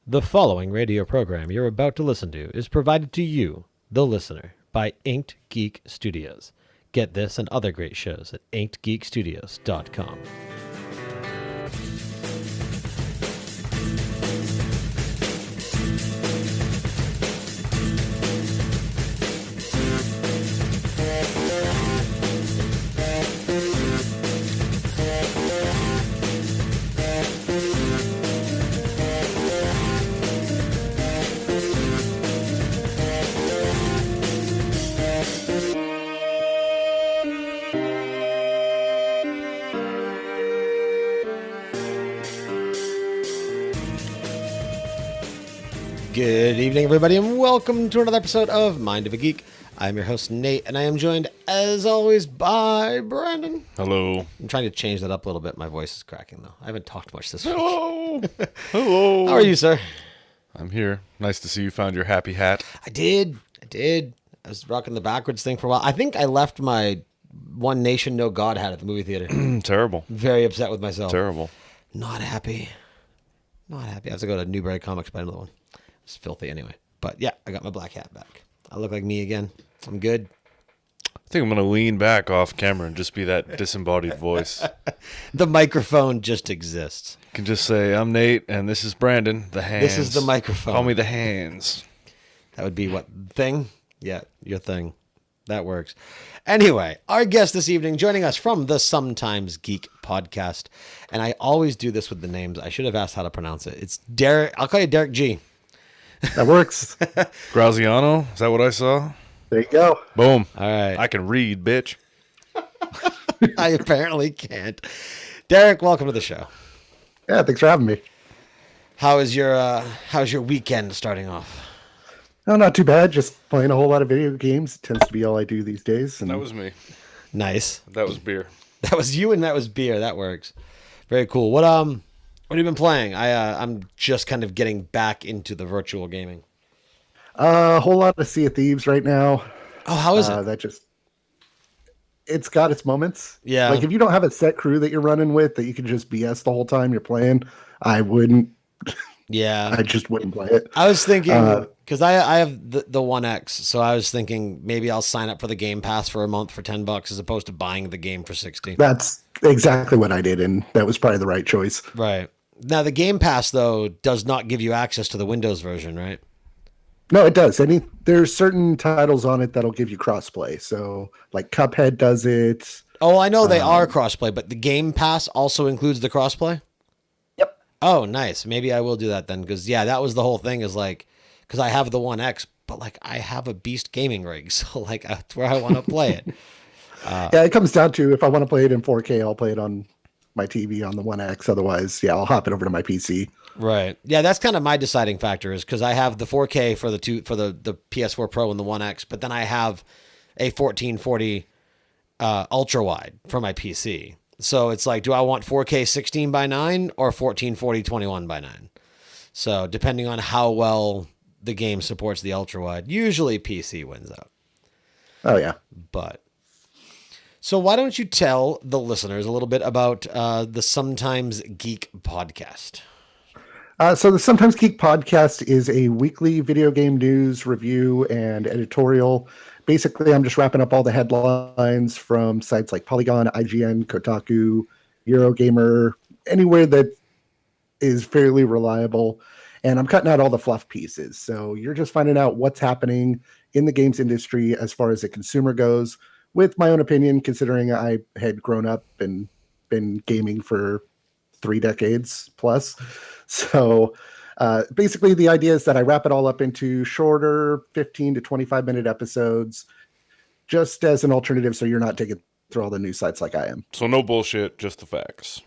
The following radio program you're about to listen to is provided to you, the listener, by Inked Geek Studios. Get this and other great shows at inkedgeekstudios.com. Good evening, everybody, and welcome to another episode of Mind of a Geek. I'm your host, Nate, and I am joined, as always, by Brandon. Hello. I'm trying to change that up a little bit. My voice is cracking, though. I haven't talked much this week. Hello. Hello. How are you, sir? I'm here. Nice to see you found your happy hat. I did. I was rocking the backwards thing for a while. I think I left my One Nation, No God hat at the movie theater. Terrible. Very upset with myself. Terrible. Not happy. I have to go to Newberry Comics to buy another one. It's filthy anyway. But yeah, I got my black hat back. I look like me again. I'm good. I think I'm going to lean back off camera and just be that disembodied voice. The microphone just exists. You can just say, I'm Nate, and this is Brandon, the hands. This is the microphone. Call me the hands. That would be what? Thing? Yeah, your thing. That works. Anyway, our guest this evening, joining us from the Sometimes Geek Podcast. And I always do this with the names. I should have asked how to pronounce it. It's Derek. I'll call you Derek G. That works. Graziano, is that what I saw? There you go. Boom. All right. I can read, bitch. I apparently can't. Derek, welcome to the show. Yeah, thanks for having me. How's your weekend starting off? Oh, not too bad. Just playing a whole lot of video games. It tends to be all I do these days. And That was me. Nice. That was beer. That was you and that was beer. That works. Very cool. What have you been playing? I'm just kind of getting back into the virtual gaming. a whole lot of Sea of Thieves right now. Oh, how is it? It's got its moments. Yeah. Like if you don't have a set crew that you're running with that you can just BS the whole time you're playing, I wouldn't. Yeah. I just wouldn't play it. I was thinking, because I have the One X, so I was thinking maybe I'll sign up for the Game Pass for a month for $10 as opposed to buying the game for $60. That's exactly what I did, and that was probably the right choice. Right. Now, the Game Pass, though, does not give you access to the Windows version, right? No, it does. There's certain titles on it that'll give you crossplay. So, like Cuphead does it. Oh, I know they are crossplay, but the Game Pass also includes the crossplay? Yep. Oh, nice. Maybe I will do that then, because, yeah, that was the whole thing is like, because I have the One X, but, like, I have a beast gaming rig, so, like, that's where I want to play it. Yeah, it comes down to if I want to play it in 4K, I'll play it on my TV on the One X. Otherwise, yeah, I'll hop it over to my PC. Right. Yeah, that's kind of my deciding factor is because I have the 4K for the PS4 Pro and the One X, but then I have a 1440 ultra wide for my PC. So it's like, do I want 4K 16 by 9 or 1440 21 by 9? So depending on how well the game supports the ultra wide, usually PC wins out. Oh yeah. But so why don't you tell the listeners a little bit about the Sometimes Geek Podcast? So the Sometimes Geek Podcast is a weekly video game news review and editorial. Basically, I'm just wrapping up all the headlines from sites like Polygon, IGN, Kotaku, Eurogamer, anywhere that is fairly reliable. And I'm cutting out all the fluff pieces. So you're just finding out what's happening in the games industry as far as the consumer goes, with my own opinion, considering I had grown up and been gaming for 3 decades plus. So basically the idea is that I wrap it all up into shorter 15 to 25 minute episodes, just as an alternative so you're not digging through all the news sites like I am. So no bullshit, just the facts.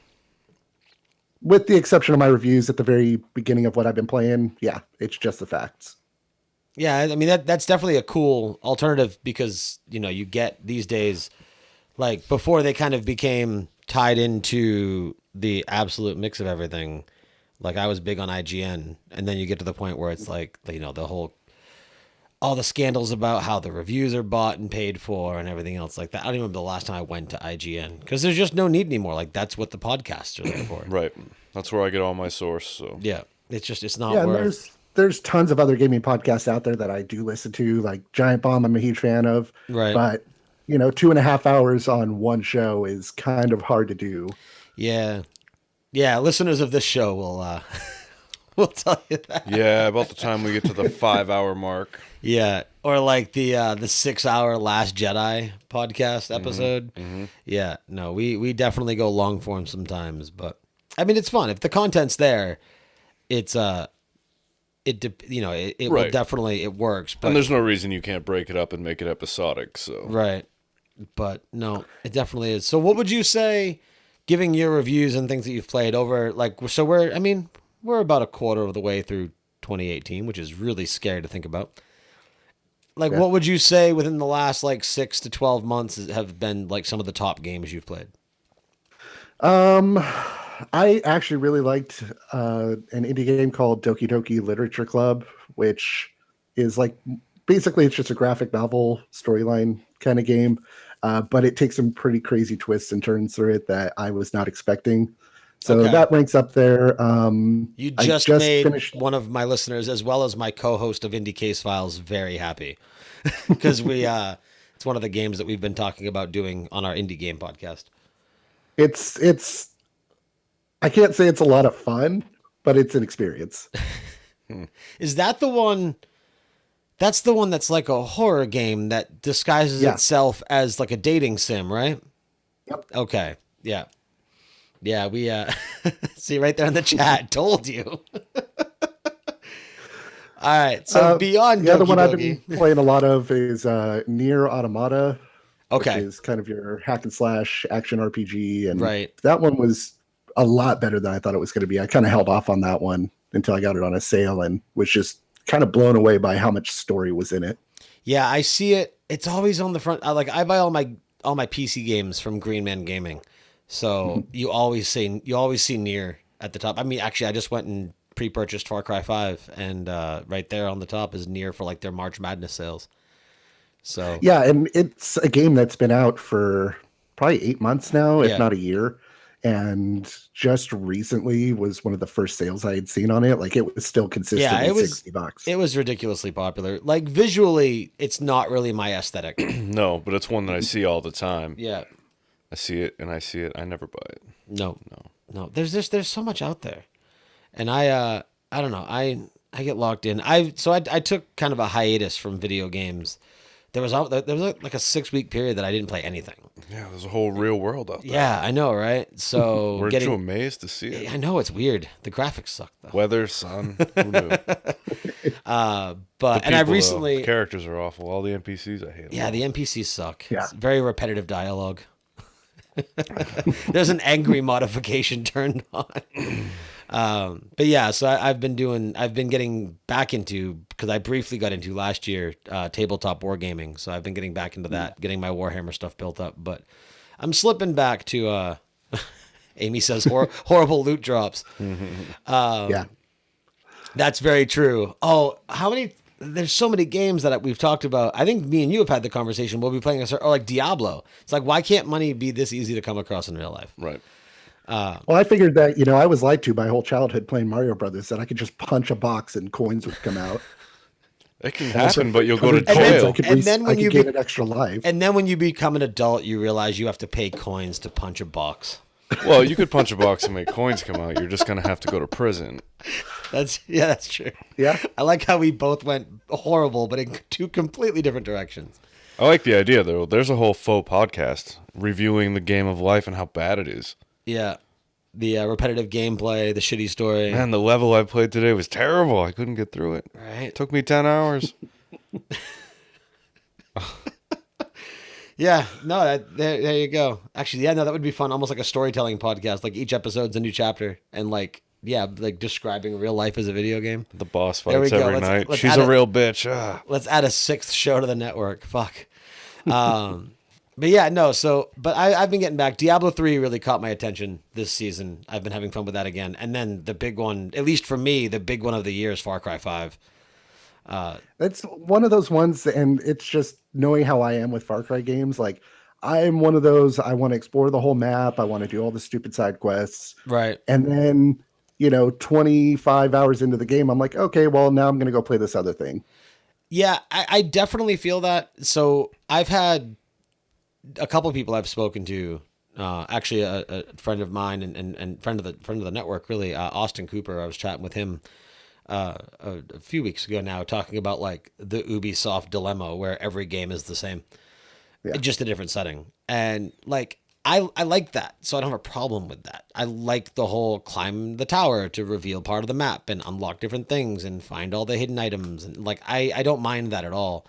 With the exception of my reviews at the very beginning of what I've been playing, yeah, it's just the facts. Yeah, I mean, that's definitely a cool alternative because, you know, you get these days, like before they kind of became tied into the absolute mix of everything. Like I was big on IGN, and then you get to the point where it's like, you know, all the scandals about how the reviews are bought and paid for and everything else like that. I don't even remember the last time I went to IGN because there's just no need anymore. Like that's what the podcasts are there for. Right. That's where I get all my source. So yeah. It's not Yeah, and worth. there's tons of other gaming podcasts out there that I do listen to, like Giant Bomb. I'm a huge fan of, Right. but 2.5 hours on one show is kind of hard to do. Yeah. Yeah. Listeners of this show will will tell you that. Yeah, about the time we get to the 5 hour mark. Yeah. Or like the 6 hour Last Jedi podcast episode. Yeah. No, we definitely go long form sometimes, but I mean it's fun if the content's there. It's it will Right. definitely it works. But And there's no reason you can't break it up and make it episodic. So right. But no, it definitely is. So what would you say, giving your reviews and things that you've played over, like, so we're about a quarter of the way through 2018, which is really scary to think about. Like, Yeah. what would you say within the last, like, 6 to 12 months have been, like, some of the top games you've played? I actually really liked an indie game called Doki Doki Literature Club, which is like basically it's just a graphic novel storyline kind of game, but it takes some pretty crazy twists and turns through it that I was not expecting. So Okay. that ranks up there. You I just just made finished. one of my listeners, as well as my co-host of Indie Case Files, very happy. Because it's one of the games that we've been talking about doing on our indie game podcast. It's I can't say it's a lot of fun, but it's an experience. Is that the one? That's the one that's like a horror game that disguises Yeah. itself as like a dating sim, right? Yep. Okay. Yeah. Yeah, we see right there in the chat, told you. All right. So beyond The other Doki one I've Doki. been playing a lot of is Near Automata, Okay. which is kind of your hack and slash action RPG, and Right. that one was a lot better than I thought it was going to be. I kind of held off on that one until I got it on a sale and was just kind of blown away by how much story was in it. Yeah, I see it. It's always on the front. I buy all my PC games from Green Man Gaming, so you always see Near at the top. I mean, actually, I just went and pre-purchased Far Cry 5, and right there on the top is Near for like their March Madness sales. So Yeah, and it's a game that's been out for probably 8 months now, if Yeah. not a year. And just recently was one of the first sales I had seen on it. Like it was still consistently it was- $60. it was ridiculously popular. Like visually, it's not really my aesthetic. no, but it's one that I see all the time. Yeah. I see it and I see it. I never buy it. No. There's so much out there, and I don't know. I get locked in. I took kind of a hiatus from video games. There was like a 6-week period that I didn't play anything. Yeah, there's a whole real world out there. Yeah, I know, right? So Weren't you amazed to see it? I know it's weird. The graphics suck though. Weather, sun, who knew? But and I've People, recently the characters are awful. All the NPCs, I hate them. Yeah, the NPCs suck. Yeah. It's very repetitive dialogue. There's an angry modification turned on. But yeah, so I've been getting back into, because I briefly got into last year, tabletop wargaming. So I've been getting back into that, getting my Warhammer stuff built up. But I'm slipping back to, Amy says, horrible loot drops. Yeah. That's very true. Oh, there's so many games that we've talked about. I think me and you have had the conversation. We'll be playing or like Diablo. It's like, why can't money be this easy to come across in real life? Right. Well, I figured that, I was lied to my whole childhood playing Mario Brothers, that I could just punch a box and coins would come out. It can happen, but you'll go to Covered coins, jail. I could, And then when I you could be- gain an extra life. And then when you become an adult, you realize you have to pay coins to punch a box. Well, you could punch a box and make coins come out. You're just going to have to go to prison. That's true. Yeah. I like how we both went horrible, but in two completely different directions. I like the idea, though. There's a whole faux podcast reviewing the game of life and how bad it is. Yeah. The repetitive gameplay, the shitty story. Man, the level I played today was terrible. I couldn't get through it. Right. It took me 10 hours. Yeah, no, there you go. Actually, yeah, no, that would be fun. Almost like a storytelling podcast. Like each episode's a new chapter, and like describing real life as a video game. The boss There we fights go. every night. Let's She's add a it. real bitch. Ah. Let's add a 6th show to the network. Fuck. But yeah, no. So, but I've been getting back. Diablo 3 really caught my attention this season. I've been having fun with that again. And then the big one, at least for me, the big one of the year is Far Cry 5. It's one of those ones, and it's just knowing how I am with Far Cry games. Like, I'm one of those, I want to explore the whole map. I want to do all the stupid side quests. Right. And then 25 hours into the game, I'm like, okay, well, now I'm going to go play this other thing. Yeah, I definitely feel that. So I've had a couple of people I've spoken to, actually a friend of mine and friend of the network, really, Austin Cooper. I was chatting with him a few weeks ago now, talking about like the Ubisoft dilemma where every game is the same, just a different setting. And like, I like that. So I don't have a problem with that. I like the whole climb the tower to reveal part of the map and unlock different things and find all the hidden items. And like, I don't mind that at all.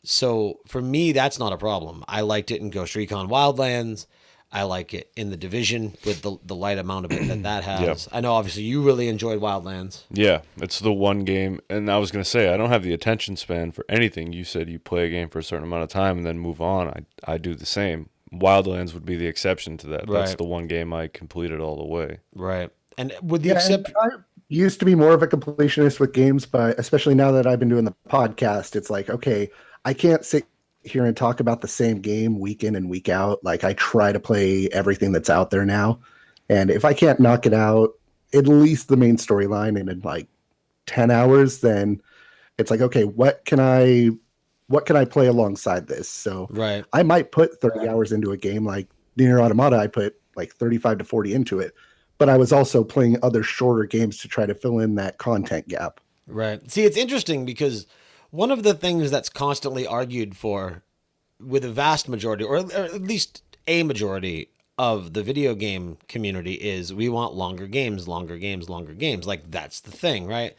So for me, that's not a problem. I liked it in Ghost Recon Wildlands. I like it in The Division with the light amount of it that has. Yep. I know, obviously, you really enjoyed Wildlands. Yeah, it's the one game. And I was going to say, I don't have the attention span for anything. You said you play a game for a certain amount of time and then move on. I do the same. Wildlands would be the exception to that. Right. That's the one game I completed all the way. Right. And with the exception... I used to be more of a completionist with games, but especially now that I've been doing the podcast, it's like, okay, I can't sit here and talk about the same game week in and week out. Like, I try to play everything that's out there now. And if I can't knock it out, at least the main storyline in like 10 hours, then it's like, okay, what can I play alongside this? So right. I might put 30 hours into a game like Nier Automata. I put like 35 to 40 into it, but I was also playing other shorter games to try to fill in that content gap. Right. See, it's interesting because one of the things that's constantly argued for with a vast majority, or at least a majority of the video game community, is we want longer games, longer games, longer games. Like, that's the thing, right?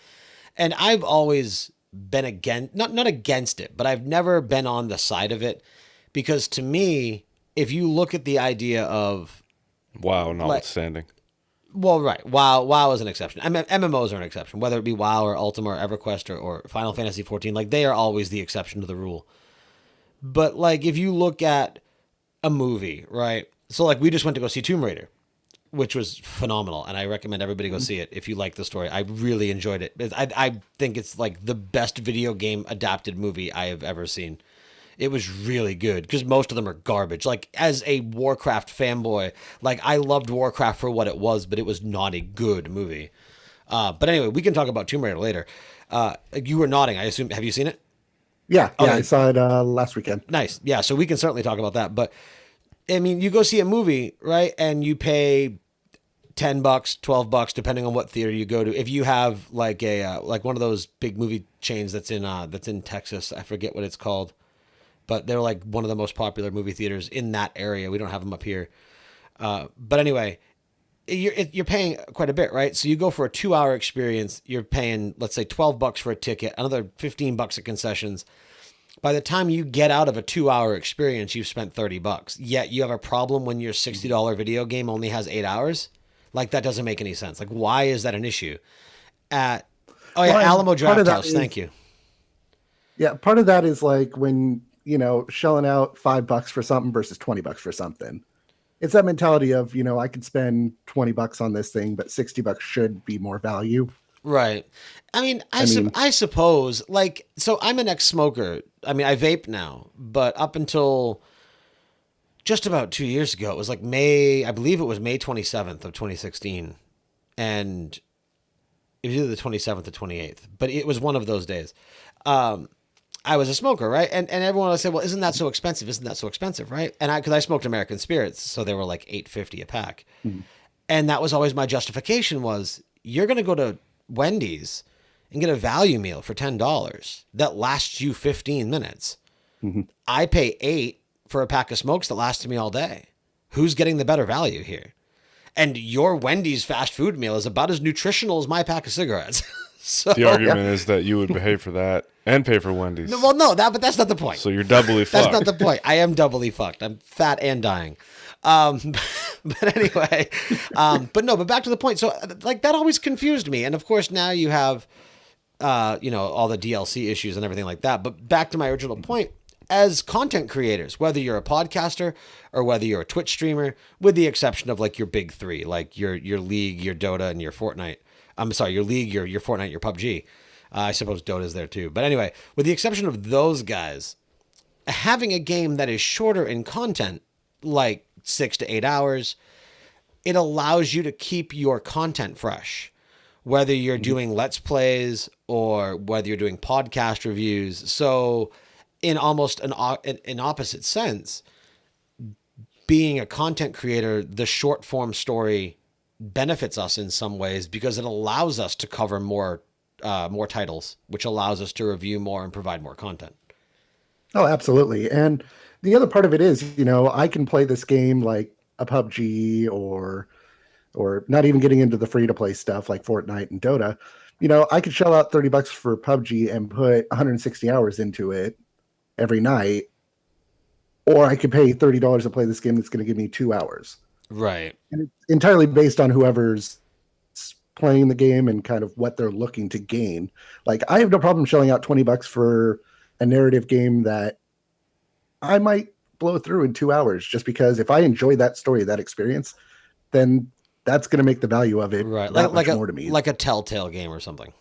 And I've always been not against it, but I've never been on the side of it, because to me, if you look at the idea of WoW notwithstanding. Well, right. WoW is an exception. MMOs are an exception, whether it be WoW or Ultima or EverQuest or Final Fantasy XIV. Like, they are always the exception to the rule. But like, if you look at a movie, right? So like, we just went to go see Tomb Raider, which was phenomenal, and I recommend everybody go see it if you like the story. I really enjoyed it. I think it's like the best video game adapted movie I have ever seen. It was really good, because most of them are garbage. Like, as a Warcraft fanboy, like, I loved Warcraft for what it was, but it was not a good movie. But anyway, we can talk about Tomb Raider later. You were nodding, I assume. Have you seen it? Yeah, okay. I saw it last weekend. Nice. Yeah, so we can certainly talk about that. But, I mean, you go see a movie, right, and you pay $10, $12, depending on what theater you go to. If you have like a like one of those big movie chains that's in Texas, I forget what it's called, but they're like one of the most popular movie theaters in that area. We don't have them up here. But anyway, you're paying quite a bit, right? So you go for a 2-hour experience, you're paying, let's say, $12 for a ticket, another $15 at concessions. By the time you get out of a 2-hour experience, you've spent $30. Yet you have a problem when your $60 video game only has 8 hours. Like, that doesn't make any sense. Like, why is that an issue? Alamo Drafthouse. Thank you. Yeah, part of that is like when, shelling out $5 for something versus $20 for something. It's that mentality of, I could spend $20 on this thing, but $60 should be more value. Right. I mean, I suppose, like, so I'm an ex-smoker. I mean, I vape now, but up until just about 2 years ago, it was like I believe it was May 27th of 2016. And it was either the 27th or 28th, but it was one of those days. I was a smoker, right? And everyone would say, well, isn't that so expensive? Isn't that so expensive, right? And because I smoked American Spirits, so they were like $8.50 a pack. Mm-hmm. And that was always my justification was, you're going to go to Wendy's and get a value meal for $10 that lasts you 15 minutes. Mm-hmm. I pay $8 for a pack of smokes that lasts me all day. Who's getting the better value here? And your Wendy's fast food meal is about as nutritional as my pack of cigarettes. So, the argument is that you would pay for that and pay for Wendy's. No, well, no, but that's not the point. So you're doubly fucked. That's not the point. I am doubly fucked. I'm fat and dying. But anyway, but back to the point. So like, that always confused me. And of course now you have, all the DLC issues and everything like that. But back to my original point, as content creators, whether you're a podcaster or whether you're a Twitch streamer, with the exception of like your big three, like your League, your Dota, and your Fortnite. I'm sorry, your League, your Fortnite, your PUBG. I suppose Dota's there too. But anyway, with the exception of those guys, having a game that is shorter in content, like 6 to 8 hours, it allows you to keep your content fresh, whether you're doing Let's Plays or whether you're doing podcast reviews. So in almost an opposite sense, being a content creator, the short form story benefits us in some ways because it allows us to cover more titles, which allows us to review more and provide more content. Oh, absolutely. And the other part of it is, I can play this game like a PUBG or not even getting into the free to play stuff like Fortnite and Dota. I could shell out $30 for PUBG and put 160 hours into it every night, or I could pay $30 to play this game that's going to give me 2 hours. Right. And it's entirely based on whoever's playing the game and kind of what they're looking to gain. Like, I have no problem shelling out $20 for a narrative game that I might blow through in 2 hours, just because if I enjoy that story, that experience, then that's going to make the value of it right. that like much more to me. Like a Telltale game or something.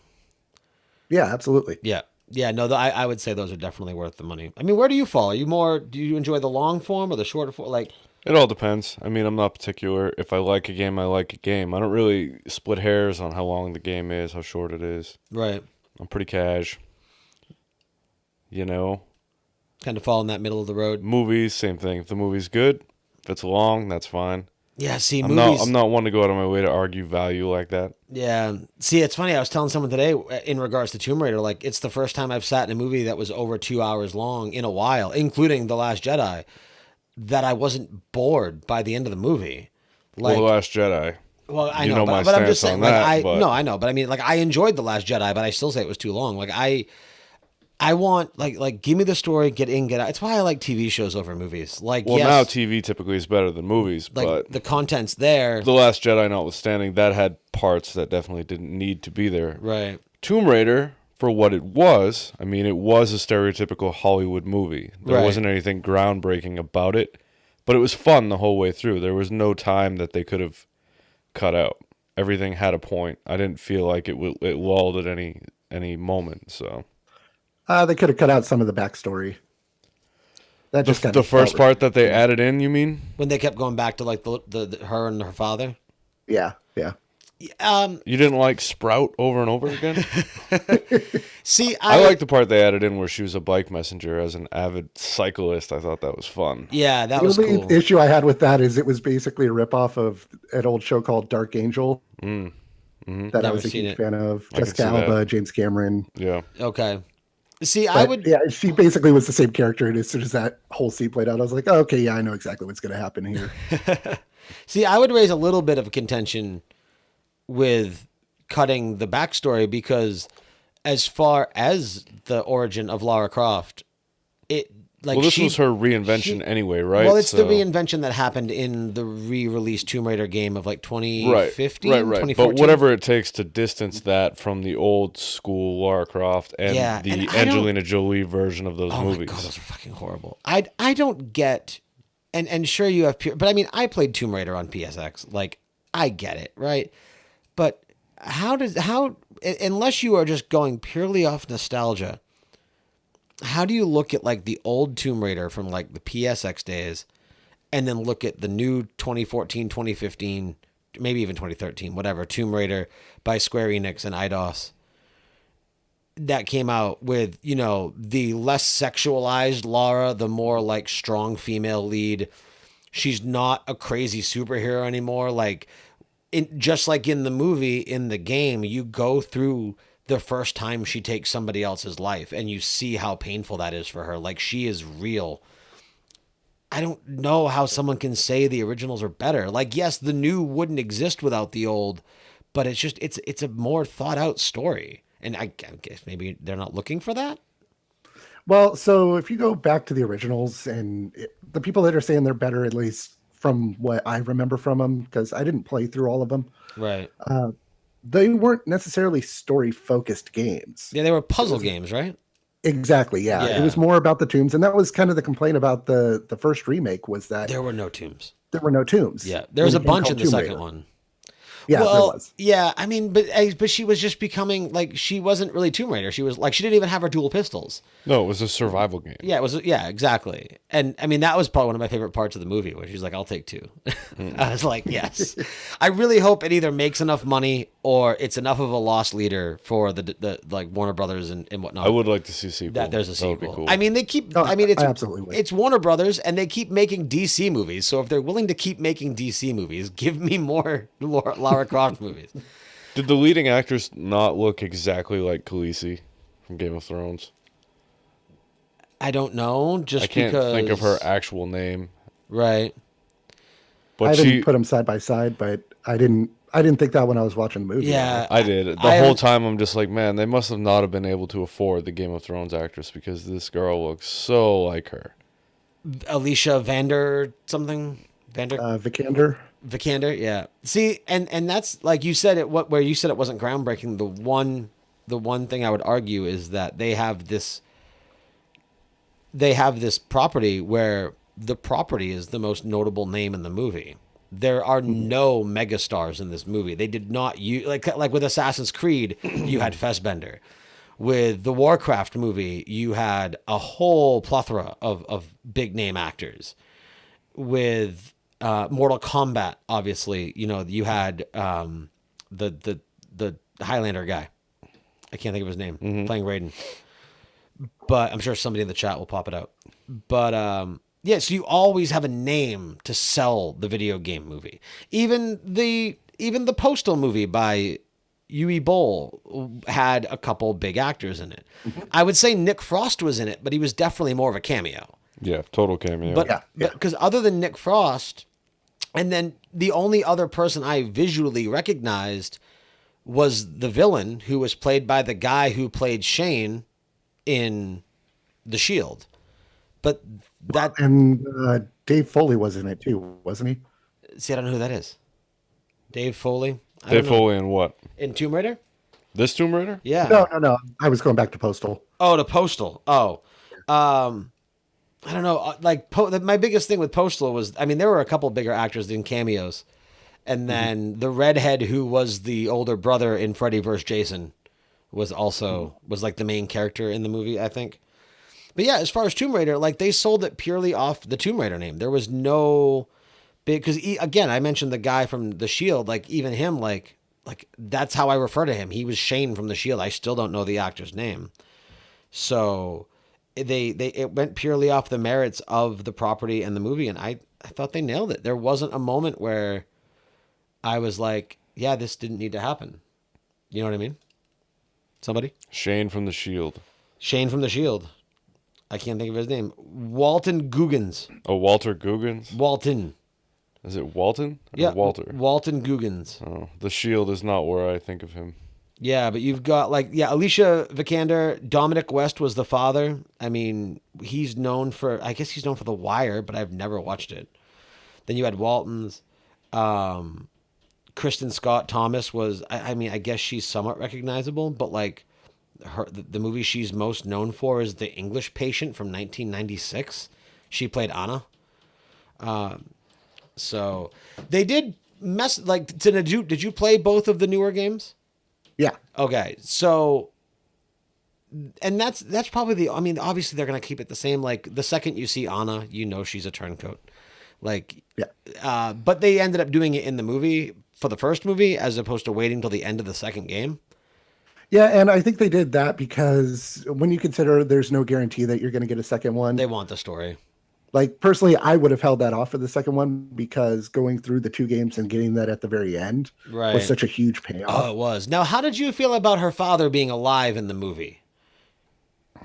Yeah, absolutely. Yeah. Yeah, no, I would say those are definitely worth the money. I mean, where do you fall? Do you enjoy the long form or the shorter form? Like, it all depends. I mean, I'm not particular. If I like a game, I like a game. I don't really split hairs on how long the game is, how short it is. right. I'm pretty cash. Kind of fall in that middle of the road. Movies, same thing. If the movie's good, if it's long, that's fine. Yeah, see, I'm not one to go out of my way to argue value like that. Yeah. See, it's funny. I was telling someone today in regards to Tomb Raider, like, it's the first time I've sat in a movie that was over 2 hours long in a while, including The Last Jedi, that I wasn't bored by the end of the movie. Like, The Last Jedi. Well, I You know, know my but I'm just stance saying, on like, that, no, I know, but I mean, like, I enjoyed The Last Jedi, but I still say it was too long. Like, I want, like, give me the story, get in, get out. It's why I like TV shows over movies. Like, Well, yes, now TV typically is better than movies, like, but the content's there. The Last Jedi notwithstanding, that had parts that definitely didn't need to be there. Right. Tomb Raider, for what it was, I mean, it was a stereotypical Hollywood movie. There Right. wasn't anything groundbreaking about it, but it was fun the whole way through. There was no time that they could have cut out. Everything had a point. I didn't feel like it lulled at any moment, so... They could have cut out some of the backstory. That just The first part that they added in, you mean? When they kept going back to, like, the her and her father. Yeah. You didn't like Sprout over and over again? See, I like the part they added in where she was a bike messenger as an avid cyclist. I thought that was fun. Yeah, that The was only cool. issue I had with that is it was basically a ripoff of an old show called Dark Angel that I Never was a seen huge it. fan of. I can Jessica see that. Alba, James Cameron. Yeah. Okay. See, But, yeah, she basically was the same character, and as soon as that whole scene played out, I was like, oh, okay, yeah, I know exactly what's going to happen here. See, I would raise a little bit of contention with cutting the backstory because, as far as the origin of Lara Croft, it like Well, this was her reinvention anyway, right? Well, it's the So- reinvention that happened in the re-released Tomb Raider game of like 2015, Right. 2014. But whatever it takes to distance that from the old school Lara Croft and Yeah, the and I don't- Angelina Jolie version of those Oh movies. my god, those are fucking horrible. I don't get, and sure you have, but I mean, I played Tomb Raider on PSX. Like, I get it, right? But how unless you are just going purely off nostalgia, how do you look at like the old Tomb Raider from like the PSX days and then look at the new 2014, 2015, maybe even 2013, whatever, Tomb Raider by Square Enix and Eidos that came out with, the less sexualized Lara, the more like strong female lead. She's not a crazy superhero anymore. Like, just like in the movie, in the game, you go through the first time she takes somebody else's life and you see how painful that is for her. Like, she is real. I don't know how someone can say the originals are better. Like, yes, the new wouldn't exist without the old, but it's just, it's a more thought out story. And I guess maybe they're not looking for that. Well, so if you go back to the originals and the people that are saying they're better, at least from what I remember from them, because I didn't play through all of them, Right. they weren't necessarily story-focused games. Yeah, they were puzzle games, right? Exactly, yeah. Yeah. It was more about the tombs, and that was kind of the complaint about the first remake was that There were no tombs. there were no tombs. Yeah, there was in a game bunch called in the Tomb second Raider. one. Yeah, there Well, was. yeah, I mean, but she was just becoming like she wasn't really Tomb Raider. She was like she didn't even have her dual pistols. No, it was a survival game. Yeah, it was. Yeah, exactly. And I mean, that was probably one of my favorite parts of the movie, where she's like, "I'll take two." I was like, "Yes." I really hope it either makes enough money or it's enough of a lost leader for the like Warner Brothers and whatnot. I would like to see a sequel. That there's a That would be sequel. cool. I mean, they keep. Oh, I mean, I absolutely would. it's Warner Brothers, and they keep making DC movies. So if they're willing to keep making DC movies, give me more Lara Croft movies. Did the leading actress not look exactly like Khaleesi from Game of Thrones? I don't know. Just I can't because, think of her actual name. Right. But I she, didn't put them side by side, but I didn't think that when I was watching the movie. Yeah. I did. The whole time I'm just like, man, they must have not have been able to afford the Game of Thrones actress because this girl looks so like her. Alicia Vander something. Vikander. Vikander, yeah. See, and that's like you said it. Where you said it wasn't groundbreaking. The one thing I would argue is that they have this property where the property is the most notable name in the movie. There are no megastars in this movie. They did not use like with Assassin's Creed, you had Fassbender. With the Warcraft movie, you had a whole plethora of big name actors. With Mortal Kombat, obviously, you had the Highlander guy. I can't think of his name. Playing Raiden, but I'm sure somebody in the chat will pop it out. But yeah, so you always have a name to sell the video game movie. Even the Postal movie by Uwe Boll had a couple big actors in it. I would say Nick Frost was in it, but he was definitely more of a cameo. Yeah, total cameo. But because other than Nick Frost, and then the only other person I visually recognized was the villain, who was played by the guy who played Shane in The Shield. But that And Dave Foley was in it too, wasn't he? see, I don't know who that is. Dave Foley. Dave Foley in what? In Tomb Raider. This Tomb Raider? Yeah. No. I was going back to Postal. Oh, the Postal. Oh, I don't know. Like my biggest thing with Postal was, I mean, there were a couple bigger actors in cameos, and then the redhead who was the older brother in Freddy vs. Jason was also was like the main character in the movie, I think. But yeah, as far as Tomb Raider, like they sold it purely off the Tomb Raider name. There was no big, because again, I mentioned the guy from The Shield, like even him, like that's how I refer to him. He was Shane from The Shield. I still don't know the actor's name. So it went purely off the merits of the property and the movie, and I thought they nailed it. There wasn't a moment where I was like, yeah, this didn't need to happen. You know what I mean? Somebody? Shane from The Shield. Shane from The Shield. I can't think of his name. Walton Googans. Oh, Walter Googans? Walton. Is it Walton? Or Yeah, Walter. Walton Googans. Oh, The Shield is not where I think of him. Yeah, but you've got Alicia Vikander. Dominic West was the father. I mean, he's known for The Wire, but I've never watched it. Then you had Waltons. Kristen Scott Thomas was, I mean, I guess she's somewhat recognizable, but like the movie she's most known for is The English Patient from 1996. She played Anna. So they did mess, like, did you play both of the newer games? Yeah. Okay, so, and that's probably I mean, obviously they're going to keep it the same. Like, the second you see Anna, you know she's a turncoat. Like, Yeah. But they ended up doing it in the movie for the first movie as opposed to waiting till the end of the second game. Yeah, and I think they did that because when you consider there's no guarantee that you're going to get a second one. They want the story. Like, personally, I would have held that off for the second one because going through the two games and getting that at the very end was such a huge payoff. Oh, it was. Now, how did you feel about her father being alive in the movie?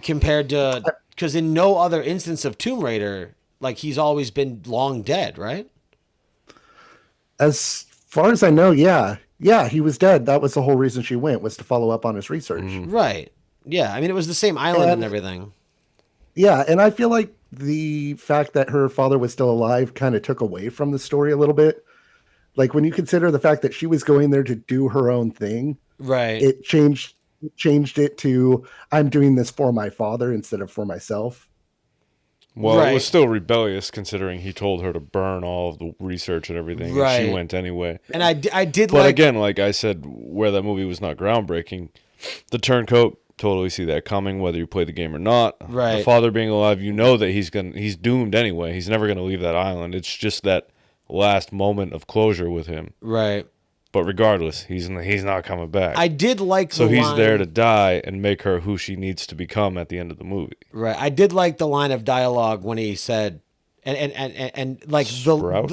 Compared to, because in no other instance of Tomb Raider, like, he's always been long dead, right? As far as I know, yeah. Yeah, he was dead. That was the whole reason she went, was to follow up on his research. Right. Yeah, I mean, it was the same island and everything. Yeah, and I feel like the fact that her father was still alive kind of took away from the story a little bit. Like, when you consider the fact that she was going there to do her own thing, Right. it changed it to, I'm doing this for my father instead of for myself. Well, Right. it was still rebellious considering he told her to burn all of the research and everything. Right. And she went anyway. And I did But like... again, like I said, where that movie was not groundbreaking, the turncoat, totally see that coming, whether you play the game or not. Right. The father being alive, you know that he's doomed anyway. He's never going to leave that island. It's just that last moment of closure with him. Right. But regardless, he's not coming back. I did like so the he's line... there to die and make her who she needs to become at the end of the movie. Right. I did like the line of dialogue when he said, and like Sprout?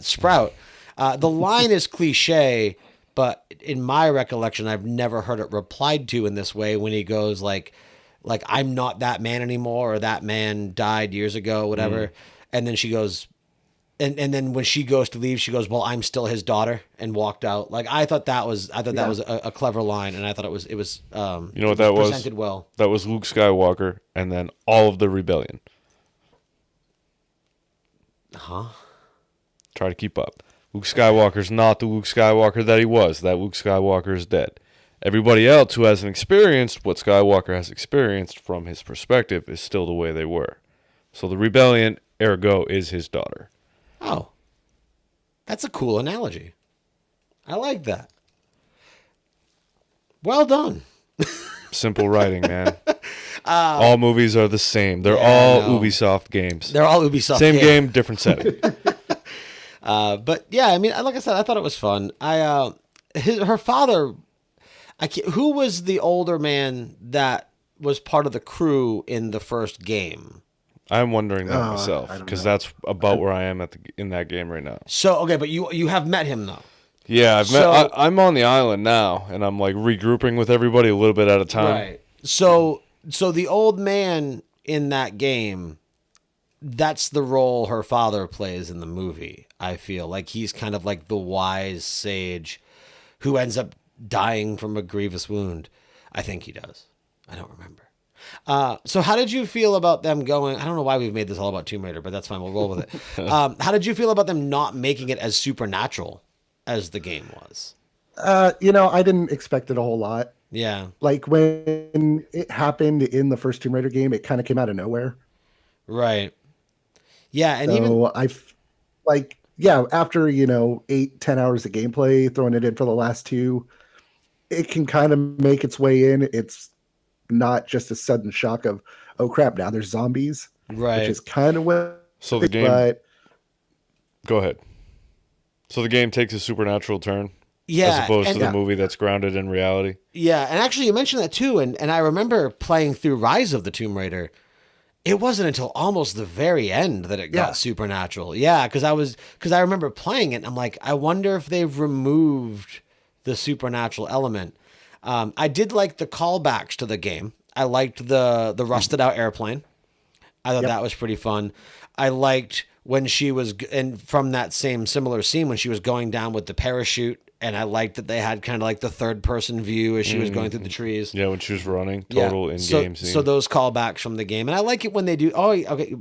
Sprout. The line is cliche, but in my recollection, I've never heard it replied to in this way when he goes like I'm not that man anymore, or that man died years ago, whatever. And then she goes, and then when she goes to leave, she goes, well, I'm still his daughter, and walked out. Like I thought that was a clever line, and I thought it was You know what that was? presented well. That was Luke Skywalker and then all of the rebellion. Huh? Try to keep up. Luke Skywalker's not the Luke Skywalker that he was. That Luke Skywalker is dead. Everybody else who hasn't experienced what Skywalker has experienced from his perspective is still the way they were. So the rebellion, ergo, is his daughter. Oh, that's a cool analogy. I like that. Well done. Simple writing, man. All movies are the same. They're all Ubisoft games. They're all Ubisoft Same games. game, different setting. But yeah, I mean, like I said, I thought it was fun. Her father, who was the older man that was part of the crew in the first game? I'm wondering that myself because that's about where I am in that game right now. So okay, but you have met him though. Yeah, I'm on the island now, and I'm like regrouping with everybody a little bit at a time. Right. So the old man in that game, that's the role her father plays in the movie. I feel like he's kind of like the wise sage who ends up dying from a grievous wound. I think he does. I don't remember. So how did you feel about them going? I don't know why we've made this all about Tomb Raider, but that's fine. We'll roll with it. How did you feel about them not making it as supernatural as the game was? I didn't expect it a whole lot. Yeah. Like when it happened in the first Tomb Raider game, it kind of came out of nowhere. Right. Yeah. And after, 8-10 hours of gameplay, throwing it in for the last two, it can kind of make its way in. It's not just a sudden shock of, oh crap, now there's zombies. Right. Which is kind of what. So the game. Go ahead. So the game takes a supernatural turn. Yeah. As opposed to the movie that's grounded in reality. Yeah. And actually, you mentioned that too. And I remember playing through Rise of the Tomb Raider. It wasn't until almost the very end that it got supernatural. Yeah. Because I remember playing it. And I'm like, I wonder if they've removed the supernatural element. I did like the callbacks to the game. I liked the rusted out airplane. I thought that was pretty fun. I liked when she was, and from that same similar scene when she was going down with the parachute, and I liked that they had kind of like the third person view as she was going through the trees. Yeah, when she was running, total in-game scene. So those callbacks from the game. And I like it when they do,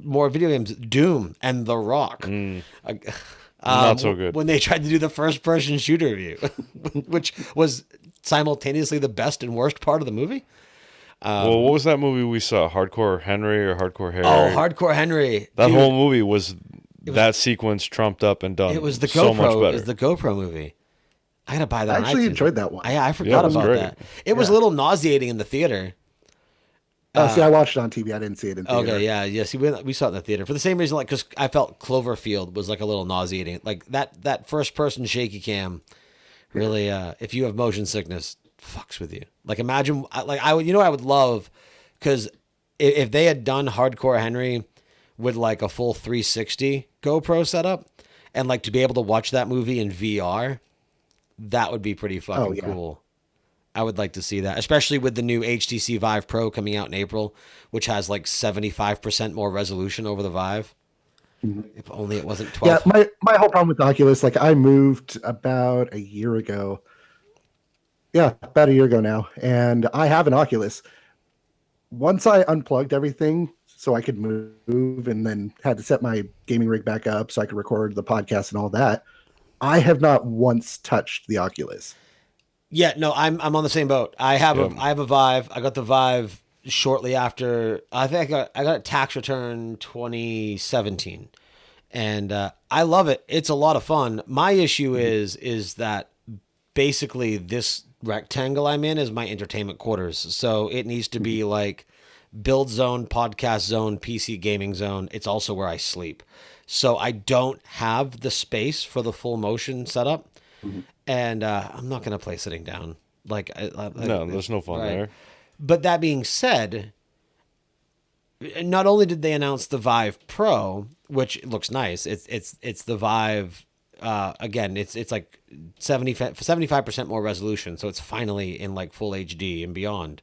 more video games, Doom and The Rock. Not so good. When they tried to do the first person shooter view, which was simultaneously the best and worst part of the movie. Well, what was that movie we saw? Hardcore Henry or Hardcore Harry? Oh, Hardcore Henry. That whole movie was that sequence trumped up and done. It was the GoPro. So much better. It was the GoPro movie. I gotta buy that. I actually enjoyed that one. I forgot about great. that. It was a little nauseating in the theater. I watched it on TV. I didn't see it in theater. Okay, yeah. See, we saw it in the theater for the same reason, like because I felt Cloverfield was like a little nauseating. Like that first person shaky cam, really. If you have motion sickness, fucks with you. Like imagine, I would love, because if they had done Hardcore Henry with like a full 360 GoPro setup, and like to be able to watch that movie in VR, that would be pretty fucking cool. I would like to see that, especially with the new HTC Vive Pro coming out in April, which has like 75% more resolution over the Vive. If only it wasn't 12. Yeah, my whole problem with the Oculus, like I moved about a year ago. Yeah, about a year ago now. And I have an Oculus. Once I unplugged everything so I could move and then had to set my gaming rig back up so I could record the podcast and all that, I have not once touched the Oculus. Yeah, no, I'm on the same boat. I have a Vive. I got the Vive shortly after. I think I got a tax return 2017, and I love it. It's a lot of fun. My issue is that basically this rectangle I'm in is my entertainment quarters, so it needs to be like build zone, podcast zone, PC gaming zone. It's also where I sleep, so I don't have the space for the full motion setup, and I'm not gonna play sitting down. No, there's no fun there. But that being said, not only did they announce the Vive Pro, which looks nice, it's the Vive. Again, it's like 75% more resolution, so it's finally in like full HD and beyond.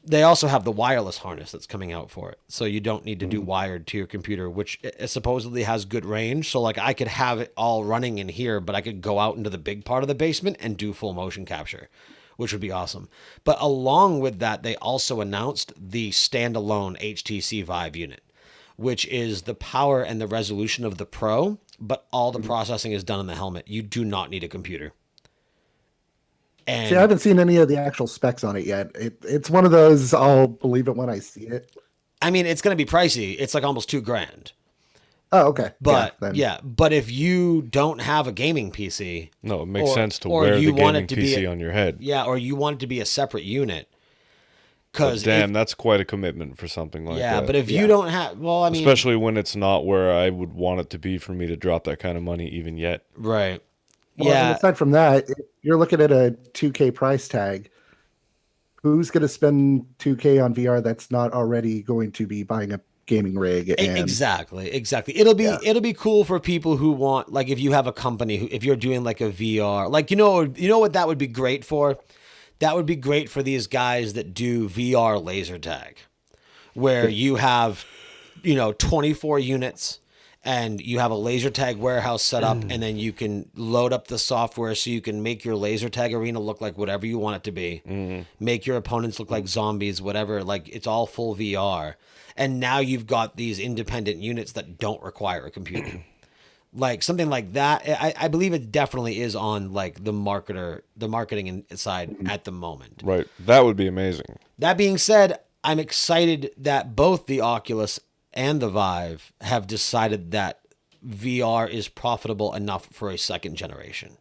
They also have the wireless harness that's coming out for it, so you don't need to do wired to your computer, which supposedly has good range. So like I could have it all running in here, but I could go out into the big part of the basement and do full motion capture, which would be awesome. But along with that, they also announced the standalone HTC Vive unit, which is the power and the resolution of the Pro, but all the processing is done in the helmet. You do not need a computer. And See, I haven't seen any of the actual specs on it yet. It's one of those, I'll believe it when I see it. I mean, it's going to be pricey. It's like almost $2,000. Oh, okay. But but if you don't have a gaming PC, no, it makes sense to wear the gaming PC on your head. Yeah, or you want it to be a separate unit. Because that's quite a commitment for something like that. Yeah, but if you don't have, well, I mean, especially when it's not where I would want it to be for me to drop that kind of money even yet. Right. Well, and aside from that, if you're looking at a $2K price tag, who's going to spend $2K on VR that's not already going to be buying a gaming rig? And, exactly. It'll be cool for people who want, like, if you have a company, if you're doing like a VR, like, you know what that would be great for? That would be great for these guys that do VR laser tag, where you have, 24 units and you have a laser tag warehouse set up, and then you can load up the software so you can make your laser tag arena look like whatever you want it to be, make your opponents look like zombies, whatever, like it's all full VR. And now you've got these independent units that don't require a computer. Like something like that, I believe it definitely is on like the marketing side at the moment. Right. That would be amazing. That being said, I'm excited that both the Oculus and the Vive have decided that VR is profitable enough for a second generation.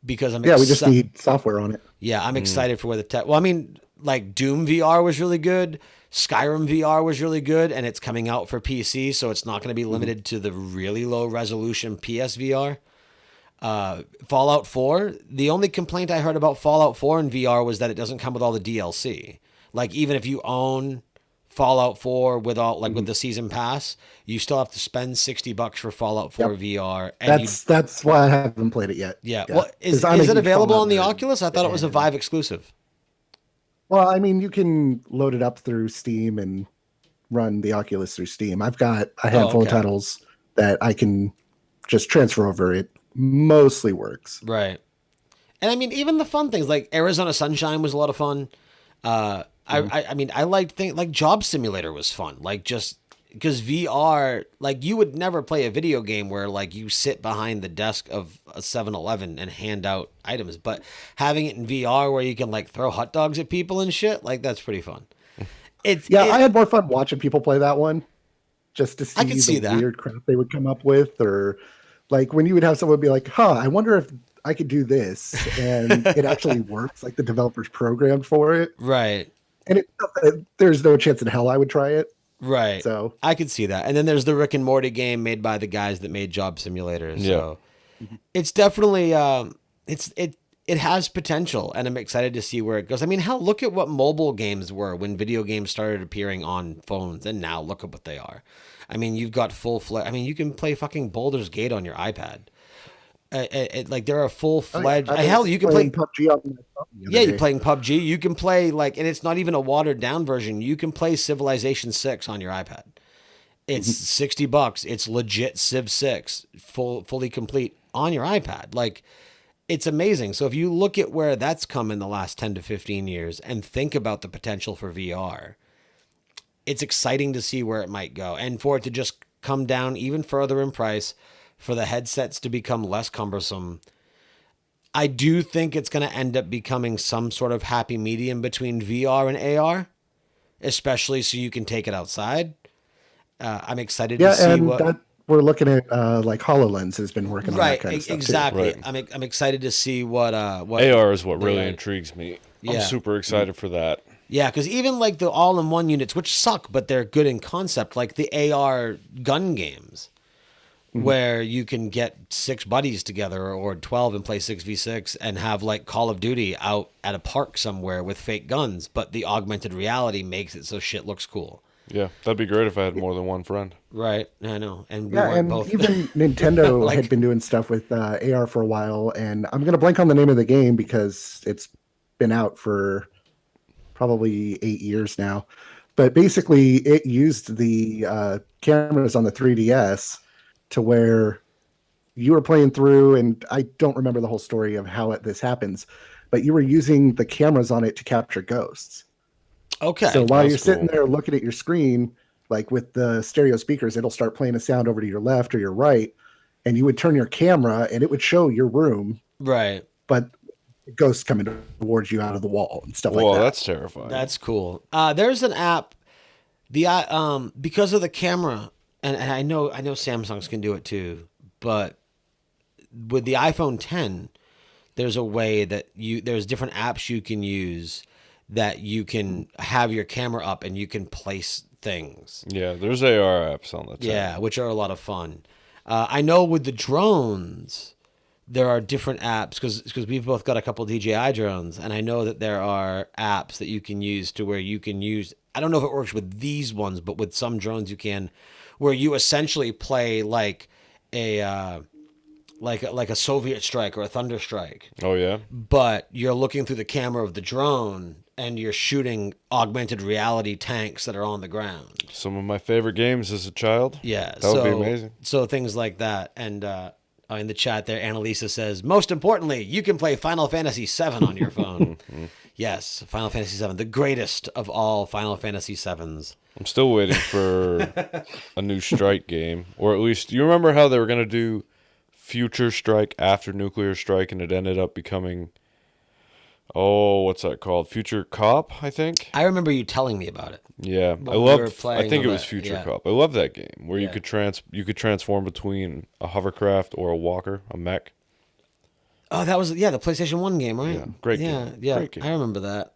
Because we just need software on it. Yeah, I'm excited for where the tech. Well, I mean, like Doom VR was really good. Skyrim VR was really good, and it's coming out for PC, so it's not going to be limited to the really low resolution PSVR. Fallout 4, the only complaint I heard about Fallout 4 in VR was that it doesn't come with all the DLC. Like, even if you own Fallout 4 with the season pass, you still have to spend $60 for Fallout 4 VR. And that's why I haven't played it yet. Yeah. Well, is it available on the Oculus? I thought it was a Vive exclusive. Well, I mean, you can load it up through Steam and run the Oculus through Steam. I've got a handful of titles that I can just transfer over. It mostly works. Right. And I mean, even the fun things like Arizona Sunshine was a lot of fun. I mean, I liked things like Job Simulator was fun. Like just because VR, like you would never play a video game where like you sit behind the desk of a 7-Eleven and hand out items, but having it in VR where you can like throw hot dogs at people and shit, like that's pretty fun. I had more fun watching people play that one, just to see the weird crap they would come up with, or like when you would have someone be like, I wonder if I could do this, and it actually works, like the developers programmed for it. Right. And there's no chance in hell I would try it. Right. So I could see that. And then there's the Rick and Morty game made by the guys that made Job Simulator. So it's definitely it has potential, and I'm excited to see where it goes. I mean, hell, look at what mobile games were when video games started appearing on phones, and now look at what they are. I mean, you've got full-fledged. I mean, you can play fucking Baldur's Gate on your iPad. Like there are full-fledged. Hell, you can play PUBG on my phone. You're playing PUBG. You can play and it's not even a watered-down version. You can play Civilization 6 on your iPad. It's $60. It's legit Civ 6, fully complete on your iPad. Like, it's amazing. So if you look at where that's come in the last 10 to 15 years and think about the potential for VR, it's exciting to see where it might go, and for it to just come down even further in price, for the headsets to become less cumbersome. I do think it's going to end up becoming some sort of happy medium between VR and AR. especially so you can take it outside. I'm excited Yeah, to see and what. that we're looking at like HoloLens has been working on that kind of stuff exactly. too. Right. I'm excited to see what AR is what really they- intrigues me. Yeah. I'm super excited for that. Yeah, because even like the all-in-one units, which suck, but they're good in concept, like the AR gun games, where you can get 6 buddies together or 12 and play 6v6 and have like Call of Duty out at a park somewhere with fake guns, but the augmented reality makes it so shit looks cool. Yeah, that'd be great if I had more than one friend. Right, I know, and we Yeah, weren't and both. even Nintendo Like- had been doing stuff with AR for a while, and I'm gonna blank on the name of the game because it's been out for probably 8 years now. But basically, it used the cameras on the 3DS to where you were playing through, and I don't remember the whole story of how this happens, but you were using the cameras on it to capture ghosts. Okay, So while that's you're sitting cool. there looking at your screen, like with the stereo speakers, it'll start playing a sound over to your left or your right, and you would turn your camera and it would show your room, right. but ghosts coming towards you out of the wall and stuff Whoa, like that. that's terrifying. That's cool. There's an app, because of the camera, and I know Samsungs can do it too, but with the iPhone 10, there's a way that there's different apps you can use that you can have your camera up and you can place things. Yeah, there's AR apps on the 10. Yeah, which are a lot of fun. I know with the drones, there are different apps because we've both got a couple DJI drones, and I know that there are apps that you can use to where you can use. I don't know if it works with these ones, but with some drones you can, where you essentially play like a Soviet strike or a Thunder strike, Oh, yeah? but you're looking through the camera of the drone and you're shooting augmented reality tanks that are on the ground. Some of my favorite games as a child. Yeah, That would be amazing. So things like that, and in the chat there, Annalisa says, most importantly, you can play Final Fantasy VII on your phone. Yes, Final Fantasy VII, the greatest of all Final Fantasy VIIs. I'm still waiting for a new Strike game. Or at least, you remember how they were going to do Future Strike after Nuclear Strike, and it ended up becoming, what's that called? Future Cop, I think? I remember you telling me about it. Yeah, When I we were loved. playing I think on it was that, Future yeah. Cop. I love that game where you Yeah. could transform between a hovercraft or a walker, a mech. Oh, that was the PlayStation 1 game, right? Yeah, great game. Yeah, Great game. I remember that.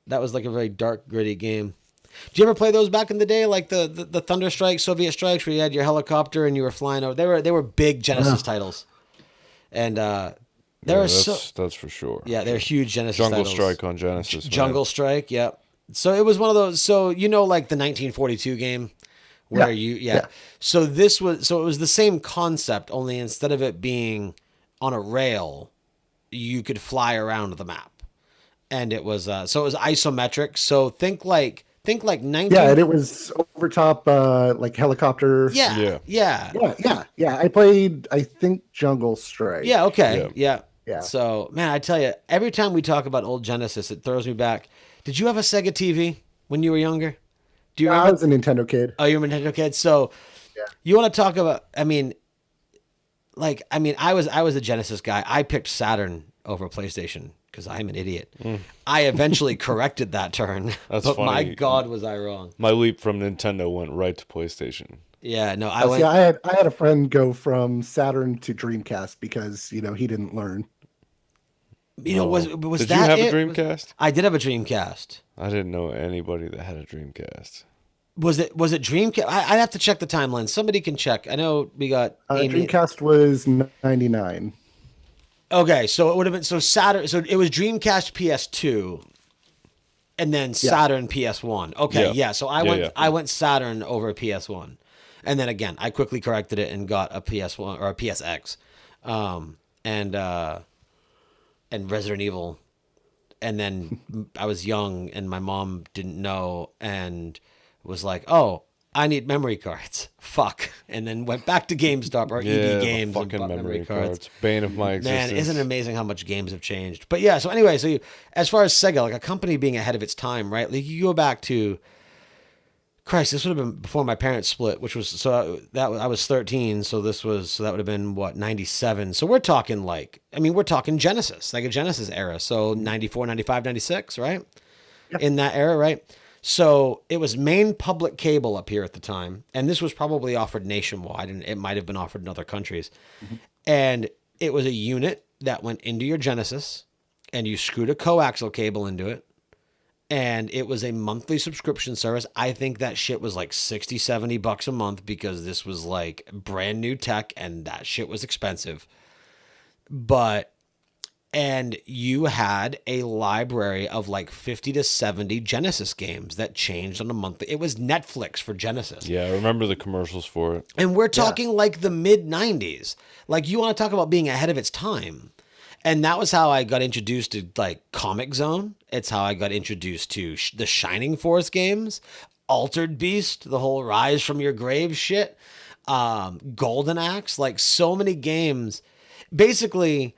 That was like a very dark, gritty game. Did you ever play those back in the day, like the Thunder Strike, Soviet Strikes, where you had your helicopter and you were flying over? They were big Genesis titles, and That's for sure. yeah, they're huge Genesis Jungle titles. Strike on Genesis. man. Jungle Strike, yeah. So it was one of those. So like the 1942 game, where Yeah. So it was the same concept, only instead of it being on a rail, you could fly around the map, and it was so it was isometric. So think like 19. Yeah, and it was over top like helicopter. Yeah. Yeah. I played, I think, Jungle Strike. Yeah. Okay. Yeah. Yeah. So man, I tell you, every time we talk about old Genesis, it throws me back. Did you have a Sega TV when you were younger? Do you I remember? was a Nintendo kid. Oh, you're a Nintendo kid. So you want to talk about? I was a Genesis guy. I picked Saturn over PlayStation because I'm an idiot. I eventually corrected that turn, That's but my funny. God, was I wrong? My leap from Nintendo went right to PlayStation. Yeah, no, I See, went. I had a friend go from Saturn to Dreamcast because he didn't learn. Was Did that you have it? a Dreamcast? I did have a Dreamcast. I didn't know anybody that had a Dreamcast. Was it Dreamcast? I'd have to check the timeline. Somebody can check. I know we got Amy. Dreamcast was 99. Okay, so it would have been Saturn. So it was Dreamcast PS2, and then Saturn PS1. Okay, Yeah. yeah. So I Yeah, went yeah. I went Saturn over PS1, and then again I quickly corrected it and got a PS1 or a PSX, and Resident Evil, and then I was young and my mom didn't know and was like, "Oh, I need memory cards." Fuck, and then went back to GameStop or Yeah, EB the Games and fucking bought memory cards. Bane of my existence. Man, isn't it amazing how much games have changed? But yeah, so anyway, as far as Sega, like a company being ahead of its time, right? Like you go back to, Christ, this would have been before my parents split, which was I was 13, so that would have been what, 97. So we're talking we're talking Genesis, like a Genesis era. So 94, 95, 96, right? Yep. In that era, right? So it was main public cable up here at the time, and this was probably offered nationwide, and it might have been offered in other countries. And it was a unit that went into your Genesis, and you screwed a coaxial cable into it, and it was a monthly subscription service. I think that shit was like $60-70 a month because this was like brand new tech, and that shit was expensive. And you had a library of like 50 to 70 Genesis games that changed on a monthly. It was Netflix for Genesis. Yeah, I remember the commercials for it. And we're talking like the mid 90s. Like, you want to talk about being ahead of its time. And that was how I got introduced to like Comic Zone. It's how I got introduced to the Shining Force games, Altered Beast, the whole Rise from Your Grave shit, Golden Axe, like so many games. Basically,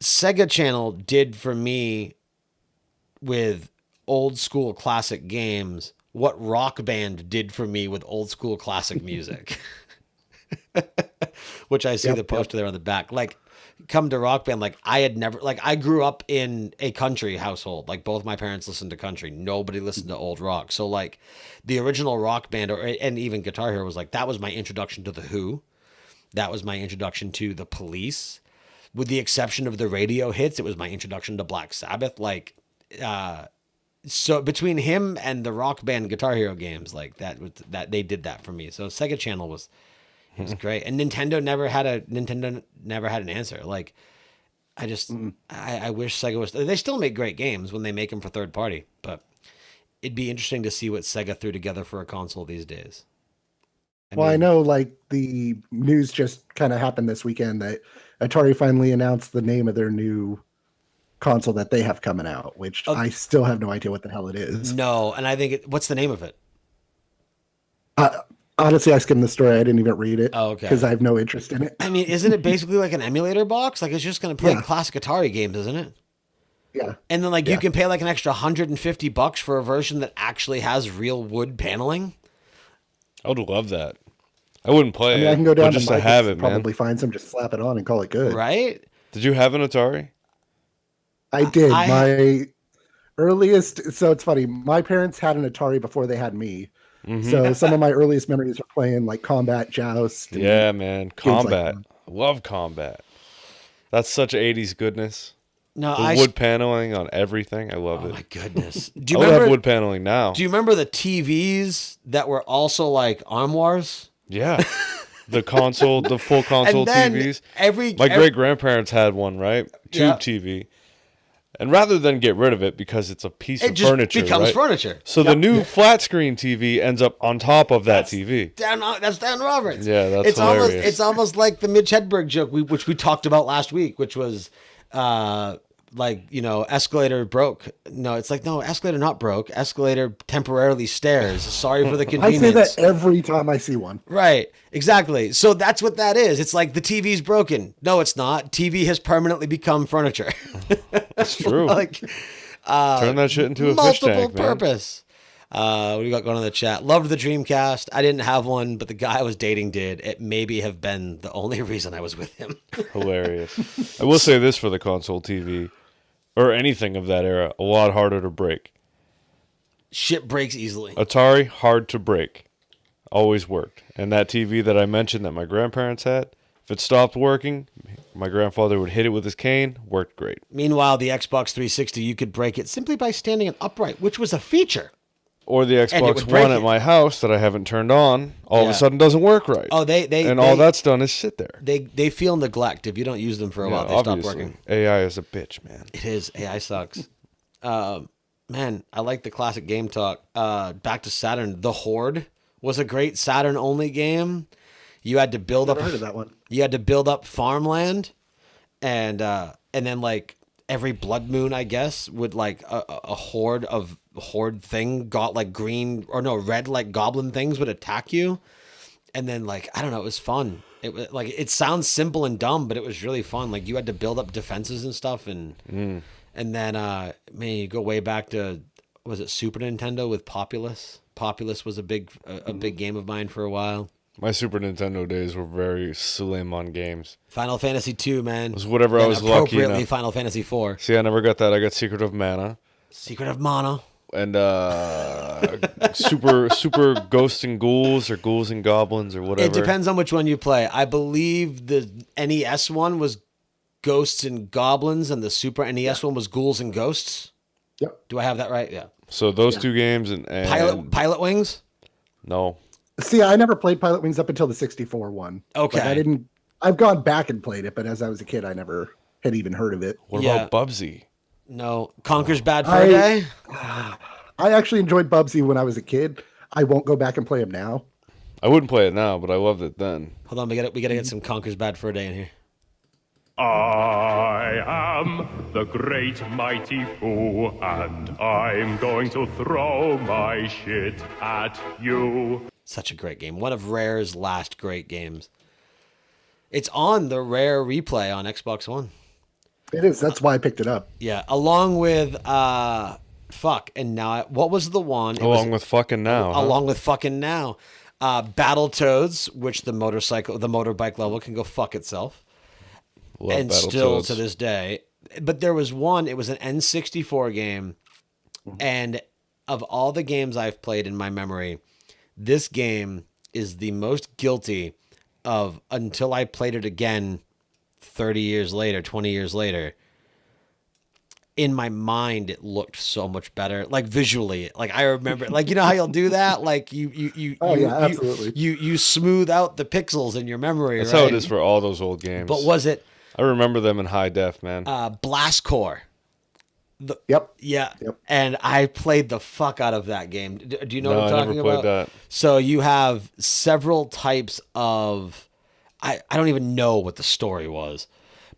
Sega Channel did for me with old school classic games what Rock Band did for me with old school classic music. Which I see the poster there on the back. Like, come to Rock Band, like I grew up in a country household. Like, both my parents listened to country. Nobody listened to old rock. So like the original Rock Band and even Guitar Hero was like, that was my introduction to The Who. That was my introduction to The Police. With the exception of the radio hits, it was my introduction to Black Sabbath. Like, so between him and the Rock Band Guitar Hero games, like that they did that for me. So Sega Channel was great, and Nintendo never had an answer. Like, I wish Sega was. They still make great games when they make them for third party, but it'd be interesting to see what Sega threw together for a console these days. I know, like, the news just kind of happened this weekend that Atari finally announced the name of their new console that they have coming out, which I still have no idea what the hell it is. No, and I think what's the name of it? Honestly, I skimmed the story. I didn't even read it. Oh, okay. Because I have no interest in it. I mean, isn't it basically like an emulator box? Like, it's just going to play classic Atari games, isn't it? Yeah. And then, like, you can pay like an extra $150 for a version that actually has real wood paneling. I would love that. I wouldn't play it. I can go down just to to have it, man. Probably find some, just slap it on and call it good. Right? Did you have an Atari? I did. My earliest. So it's funny. My parents had an Atari before they had me. Mm-hmm. So some of my earliest memories are playing like Combat Joust. Yeah, man. Combat. Like love Combat. That's such 80s goodness. No, the wood paneling on everything. I love it. Oh my goodness. Do you remember wood paneling now? Do you remember the TVs that were also like armoires? Yeah. The full console TVs. My great grandparents had one, right? Tube TV. And rather than get rid of it because it's a piece of furniture, it becomes furniture. So the new flat screen TV ends up on top of that TV. That's Dan Roberts. Yeah, that's hilarious. It's almost like the Mitch Hedberg joke, which we talked about last week, which was like, you know, escalator broke. No, it's like, no, escalator not broke. Escalator temporarily stairs. Sorry for the convenience. I say that every time I see one. Right. Exactly. So that's what that is. It's like the TV's broken. No, it's not. TV has permanently become furniture. That's true. Like, turn that shit into a fish tank, multiple purpose. What do we got going on in the chat? Loved the Dreamcast. I didn't have one, but the guy I was dating did. It maybe have been the only reason I was with him. Hilarious. I will say this for the console TV, or anything of that era, a lot harder to break. Shit breaks easily. Atari, hard to break. Always worked. And that TV that I mentioned that my grandparents had, if it stopped working, my grandfather would hit it with his cane, worked great. Meanwhile, the Xbox 360, you could break it simply by standing it upright, which was a feature. Or the Xbox One at my house that I haven't turned on, all of a sudden doesn't work right. Oh, all that's done is sit there. They feel neglect. If you don't use them for a while, they stop working. AI is a bitch, man. It is. AI sucks. Man, I like the classic game talk. Back to Saturn. The Horde was a great Saturn-only game. You had to build up. Heard of that one. You had to build up farmland, and then like every blood moon, I guess, would like a horde thing got like red like goblin things would attack you, and then like I don't know, it was fun. It was like it sounds simple and dumb, but it was really fun. Like you had to build up defenses and stuff, and then man, you go way back to was it Super Nintendo with Populous? Populous was a big game of mine for a while. My Super Nintendo days were very slim on games. Final Fantasy 2, man. It was whatever I was lucky enough. Final Fantasy 4. See, I never got that. I got Secret of Mana. Secret of Mana. and super ghosts and ghouls or ghouls and goblins or whatever. It depends on which one you play. I believe the NES one was Ghosts and Goblins, and the Super NES one was Ghouls and Ghosts. Yep. Do I have that right? Yeah. So those two games and Pilot Wings. No. See, I never played Pilot Wings up until the 64 one. Okay. Like, I've gone back and played it, but as I was a kid, I never had even heard of it. What about Bubsy? No. Conker's Bad Fur Day? I actually enjoyed Bubsy when I was a kid. I won't go back and play him now. I wouldn't play it now, but I loved it then. Hold on, we gotta get some Conker's Bad Fur Day in here. I am the great mighty Foo, and I'm going to throw my shit at you. Such a great game. One of Rare's last great games. It's on the Rare replay on Xbox One. It is. That's why I picked it up. Yeah, along with and now what was the one? Along with fucking now. Along with fucking now. Battletoads, which the motorbike level can go fuck itself. Love and still Battletoads. to this day. But there was one, it was an N64 game, and of all the games I've played in my memory, this game is the most guilty of, until I played it again 30 years later, 20 years later. In my mind, it looked so much better, like visually. Like I remember, like you know how you'll do that, like absolutely. You smooth out the pixels in your memory. That's right? how it is for all those old games. But was it I remember them in high def, man. Blast Core? Yep. Yeah, Yep. and I played the fuck out of that game. Do you know what I'm I talking never played about? that. So you have several types of. I don't even know what the story was,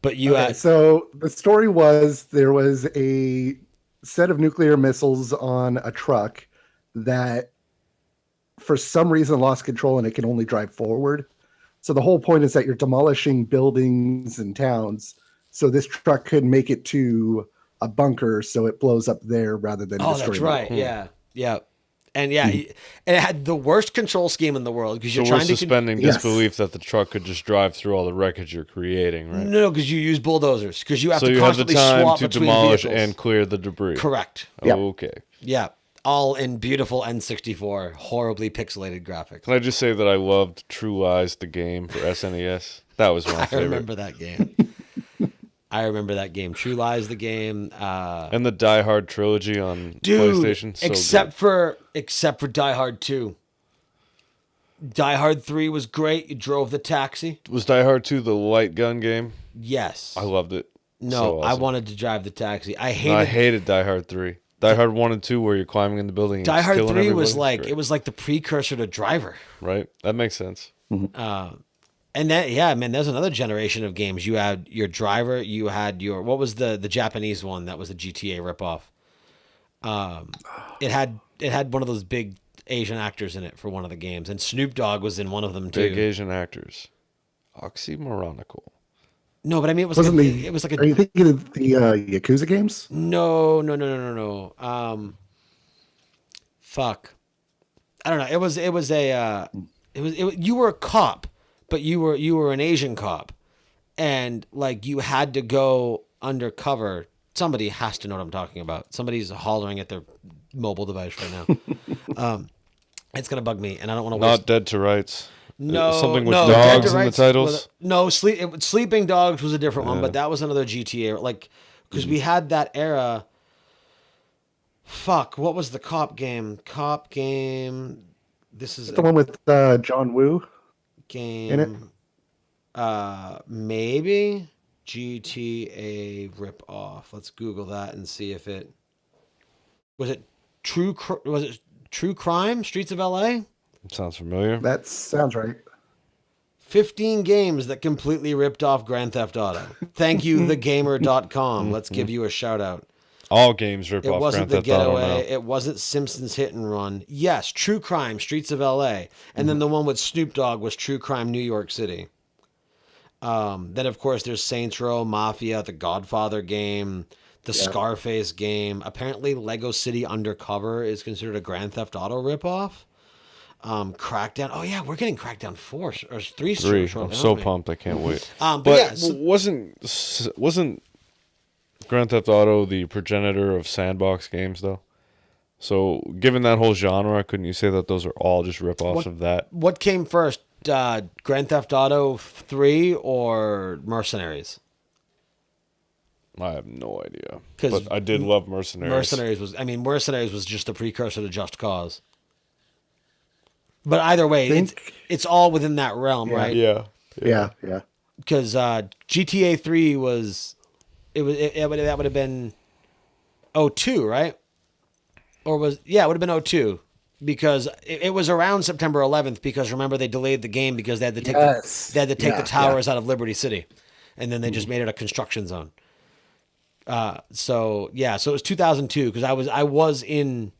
but you had. So the story was there was a set of nuclear missiles on a truck that for some reason lost control and it can only drive forward. So the whole point is that you're demolishing buildings and towns. So this truck could make it to a bunker so it blows up there rather than Oh, destroying that's right. the Yeah, yeah. And yeah, and it had the worst control scheme in the world because So you're we're trying to suspending Yes. disbelief that the truck could just drive through all the wreckage you're creating, right? No, because you use bulldozers because you have So to you have the constantly time swap to between demolish vehicles. and clear the debris. Correct. Yep. Okay. Yeah, all in beautiful N64, horribly pixelated graphics. Can I just say that I loved True Lies, the game for SNES? That was my I favorite. remember that game. I remember that game. True Lies, the game. And the Die Hard trilogy on Dude, PlayStation. So except for Die Hard 2. Die Hard 3 was great. You drove the taxi. good. Was Die Hard 2 the light gun game? Yes. I loved it. No, So I awesome. wanted to drive the taxi. I No, I hated hated Die Hard 3. Die Hard 1 and 2 where you're climbing in the building and Die just Hard 3 killing was everybody. like Great. it was like the precursor to Driver. Right? That makes sense. And that, yeah, man, there's another generation of games. You had your Driver, you had your, what was the Japanese one that was a GTA ripoff? It had one of those big Asian actors in it for one of the games, and Snoop Dogg was in one of them too. Big Asian actors. Oxymoronical. No, but I mean, it was Wasn't like the? it was like Are you thinking of the Yakuza games? no. Fuck. I don't know. It was you were a cop, but you were an Asian cop, and like you had to go undercover. Somebody has to know what I'm talking about. Somebody's hollering at their mobile device right now. It's gonna bug me, and I don't want to waste. Not Dead to Rights. No, Something with no, dogs Dead to in the Rights titles. Sleeping Dogs was a different one, but that was another GTA. Like, because we had that era. Fuck, what was the cop game? This is The one with John Woo game in it. Maybe GTA rip off. Let's Google that and see if it was it True Crime Streets of LA. Sounds familiar. That sounds right. 15 games that completely ripped off Grand Theft Auto. Thank you, thegamer.com. Let's give you a shout out. All games rip It off wasn't Grand The Theft Auto Getaway. now. It wasn't Simpsons Hit and Run. Yes, True Crime, Streets of LA. And then the one with Snoop Dogg was True Crime, New York City. Then, of course, there's Saints Row, Mafia, the Godfather game, the Scarface game. Apparently, Lego City Undercover is considered a Grand Theft Auto ripoff. Crackdown. Oh, yeah, we're getting Crackdown 4 or 3. 3. shortly, I'm so aren't we? pumped. I can't wait. But But yeah, so- wasn't Grand Theft Auto the progenitor of sandbox games, though? So, given that whole genre, couldn't you say that those are all just rip-offs of that? What came first, Grand Theft Auto 3 or Mercenaries? I have no idea. 'Cause But I did love Mercenaries. Mercenaries was just the precursor to Just Cause. But either way, it's all within that realm, right? Yeah. Yeah. Because GTA 3 that would have been 02, right? Or it would have been 02 because it was around September 11th because remember they delayed the game because they had to take the towers out of Liberty City, and then they just made it a construction zone. So it was 2002 because I was in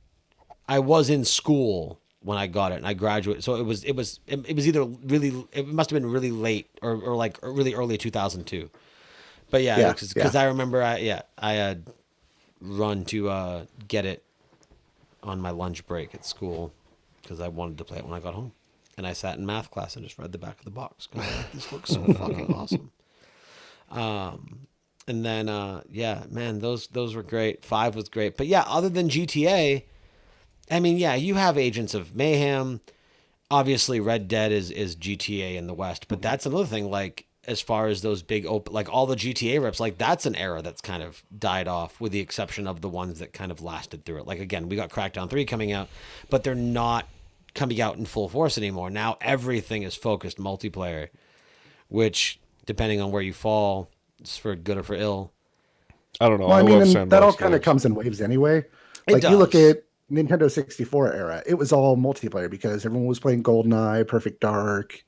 school when I got it and I graduated. So it was either it must have been really late or like really early 2002. But because I remember I had run to get it on my lunch break at school because I wanted to play it when I got home, and I sat in math class and just read the back of the box because this looks so fucking awesome. And then man, those were great. 5 was great, but yeah, other than GTA, I mean, yeah, you have Agents of Mayhem. Obviously, Red Dead is GTA in the West, but that's another thing. Like as far as those big like all the GTA rips, like that's an era that's kind of died off, with the exception of the ones that kind of lasted through it. Like again, we got Crackdown 3 coming out, but they're not coming out in full force anymore. Now everything is focused multiplayer, which depending on where you fall, it's for good or for ill. I don't know. Well, I mean, and that all kind of comes in waves anyway. Like you look at Nintendo 64 era, it was all multiplayer because everyone was playing GoldenEye, Perfect Dark.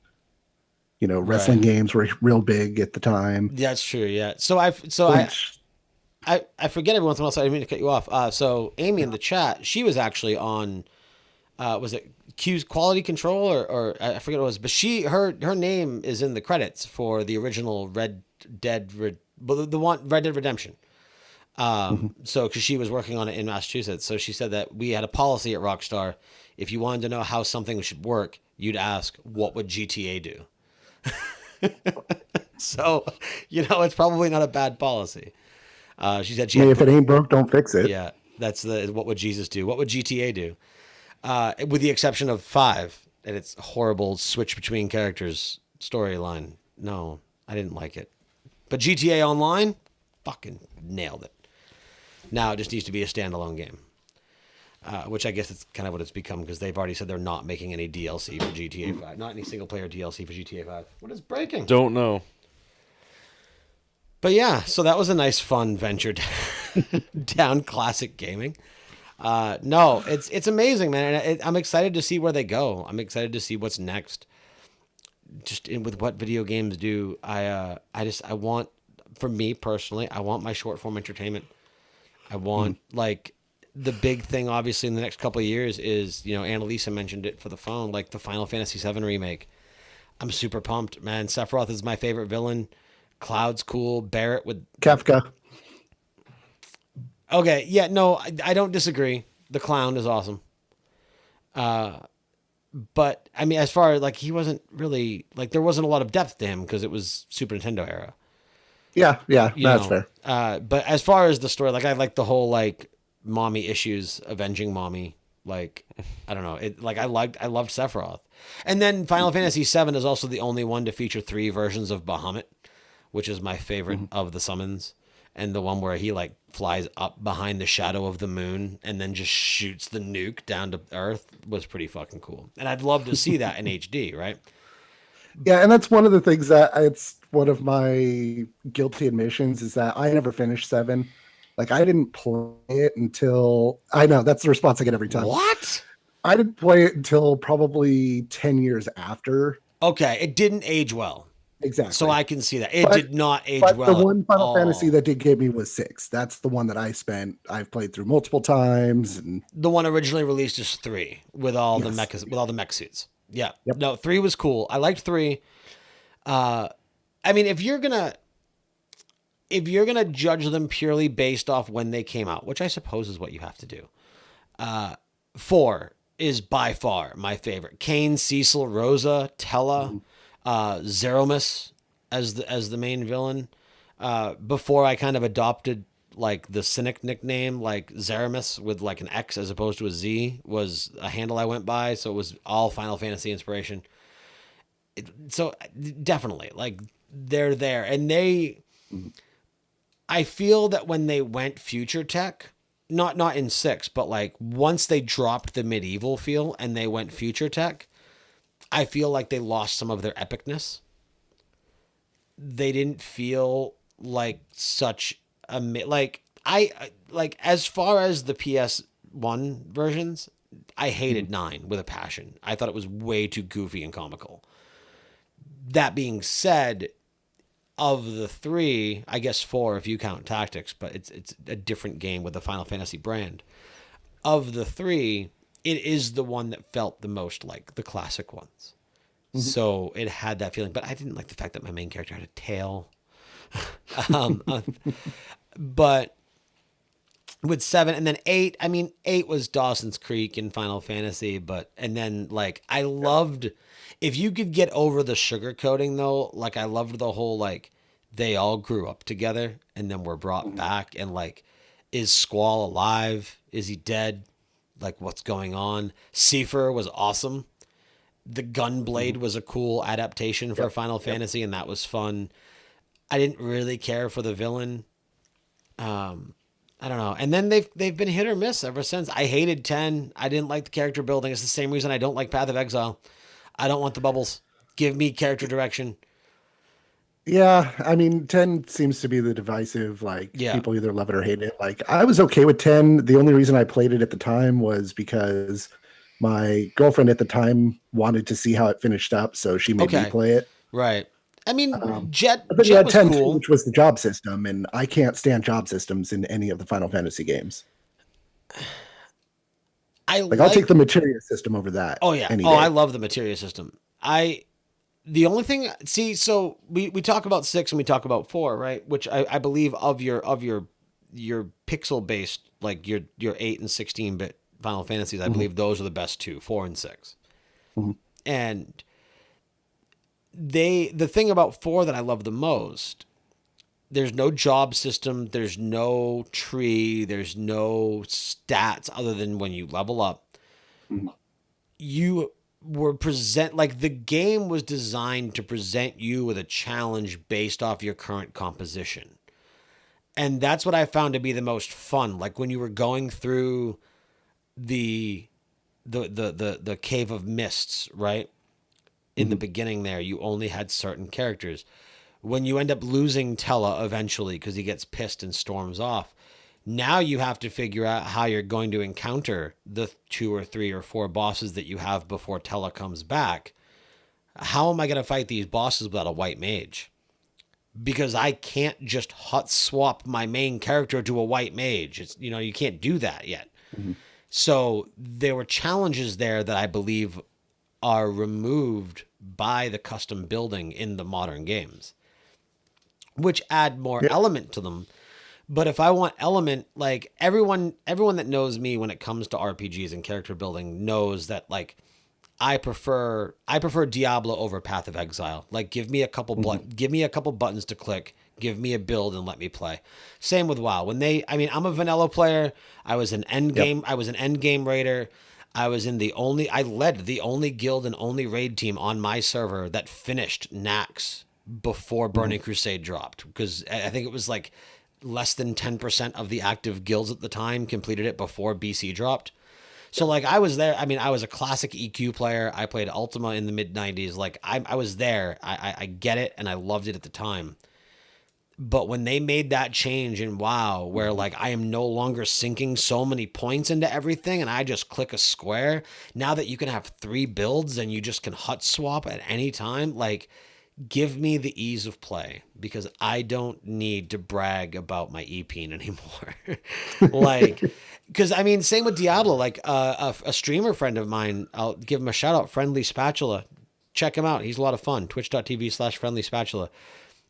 You know, wrestling games were real big at the time. That's true. Yeah. I forget every once in a while. So I didn't mean to cut you off. So Amy in the chat, she was actually on, was it Q's Quality Control or I forget what it was, but her name is in the credits for the original Red Dead Redemption. So because she was working on it in Massachusetts, so she said that we had a policy at Rockstar: if you wanted to know how something should work, you'd ask, "What would GTA do?" So, it's probably not a bad policy. She said, if it ain't broke, don't fix it. Yeah, that's what would Jesus do? What would GTA do? With the exception of 5 and its horrible switch between characters storyline. No, I didn't like it. But GTA Online, fucking nailed it. Now it just needs to be a standalone game. Which I guess it's kind of what it's become because they've already said they're not making any DLC for GTA 5. Not any single-player DLC for GTA 5. What is breaking? Don't know. But yeah, so that was a nice, fun venture down classic gaming. No, it's amazing, man. And I'm excited to see where they go. I'm excited to see what's next. Just with what video games do. I want, for me personally, I want my short-form entertainment. I want, the big thing, obviously, in the next couple of years is, Annalisa mentioned it for the phone, like the Final Fantasy VII remake. I'm super pumped, man. Sephiroth is my favorite villain. Cloud's cool. Barrett with Kafka. Okay, yeah, no, I don't disagree. The clown is awesome. But I mean, as far as he wasn't really there wasn't a lot of depth to him because it was Super Nintendo era. Yeah, that's fair. But as far as the story, I like the whole mommy issues, avenging mommy. I don't know. I loved Sephiroth. And then Final Fantasy VII is also the only one to feature 3 versions of Bahamut, which is my favorite of the summons. And the one where he flies up behind the shadow of the moon and then just shoots the nuke down to Earth was pretty fucking cool. And I'd love to see that in HD, right? Yeah, and that's one of the things that it's one of my guilty admissions is that I never finished 7. I didn't play it until... I know, that's the response I get every time. What? I didn't play it until probably 10 years after. Okay, it didn't age well. Exactly. So I can see that. It did not age well. The one Final Fantasy that did get me was 6. That's the one that I've played through multiple times. And the one originally released is 3 with all the mech suits. Yeah. Yep. No, 3 was cool. I liked 3. I mean, if you're gonna judge them purely based off when they came out, which I suppose is what you have to do, 4 is by far my favorite. Kain, Cecil, Rosa, Tella, Zeromus as the main villain. Before I kind of adopted like the Cynic nickname, like Zeramis with like an X as opposed to a Z was a handle I went by. So it was all Final Fantasy inspiration. So definitely, like, they're there. And I feel that when they went future tech, not in 6, but like once they dropped the medieval feel and they went future tech, I feel like they lost some of their epicness. They didn't feel like such a, like, as far as the PS1 versions, I hated 9 with a passion. I thought it was way too goofy and comical. That being said, of the 3, I guess 4 if you count Tactics, but it's a different game with the Final Fantasy brand. Of the 3, it is the one that felt the most like the classic ones. Mm-hmm. So it had that feeling, but I didn't like the fact that my main character had a tail. But with 7 and then 8, I mean, 8 was Dawson's Creek in Final Fantasy, and then like I loved, if you could get over the sugarcoating though, like I loved the whole like they all grew up together and then were brought back, and like, is Squall alive? Is he dead? Like, what's going on? Seifer was awesome. The Gunblade was a cool adaptation for Final Fantasy, and that was fun. I didn't really care for the villain. I don't know. And then they've been hit or miss ever since. I hated 10. I didn't like the character building. It's the same reason I don't like Path of Exile. I don't want the bubbles. Give me character direction. Yeah, I mean, 10 seems to be the divisive, like, people either love it or hate it. Like, I was okay with 10. The only reason I played it at the time was because my girlfriend at the time wanted to see how it finished up, so she made me play it. Right. I mean, Jet was 10 cool. too, which was the job system, and I can't stand job systems in any of the Final Fantasy games. I'll take the materia system over that. Oh, yeah. I love the materia system. The only thing, so we talk about 6 and we talk about 4, right? Which I believe of your pixel based, like your 8 and 16-bit Final Fantasies, I believe those are the best 2, 4 and 6. Mm-hmm. And the thing about 4 that I love the most, there's no job system, there's no tree, there's no stats other than when you level up. Mm-hmm. You were the game was designed to present you with a challenge based off your current composition. And that's what I found to be the most fun. Like when you were going through the Cave of Mists, right? In the beginning there, you only had certain characters. When you end up losing Tella eventually because he gets pissed and storms off, now you have to figure out how you're going to encounter the 2 or 3 or 4 bosses that you have before Tella comes back. How am I going to fight these bosses without a white mage? Because I can't just hot swap my main character to a white mage. It's, you can't do that yet. Mm-hmm. So there were challenges there that I believe are removed by the custom building in the modern games, which add more element to them. But if I want element, like everyone that knows me when it comes to RPGs and character building knows that like I prefer Diablo over Path of Exile. Like give me a couple buttons to click, give me a build and let me play. Same with WoW. I'm a vanilla player. I was an end game raider. I led the only guild and only raid team on my server that finished Nax before Burning Crusade dropped, because I think it was like less than 10% of the active guilds at the time completed it before BC dropped. So like I was there. I mean, I was a classic EQ player. I played Ultima in the mid 90s. Like I was there. I get it. And I loved it at the time. But when they made that change in WoW, where like I am no longer sinking so many points into everything and I just click a square, now that you can have 3 builds and you just can hut swap at any time, like give me the ease of play, because I don't need to brag about my EPing anymore. Like, because I mean, same with Diablo. Like a streamer friend of mine, I'll give him a shout out, Friendly Spatula. Check him out. He's a lot of fun. Twitch.tv/Friendly Spatula.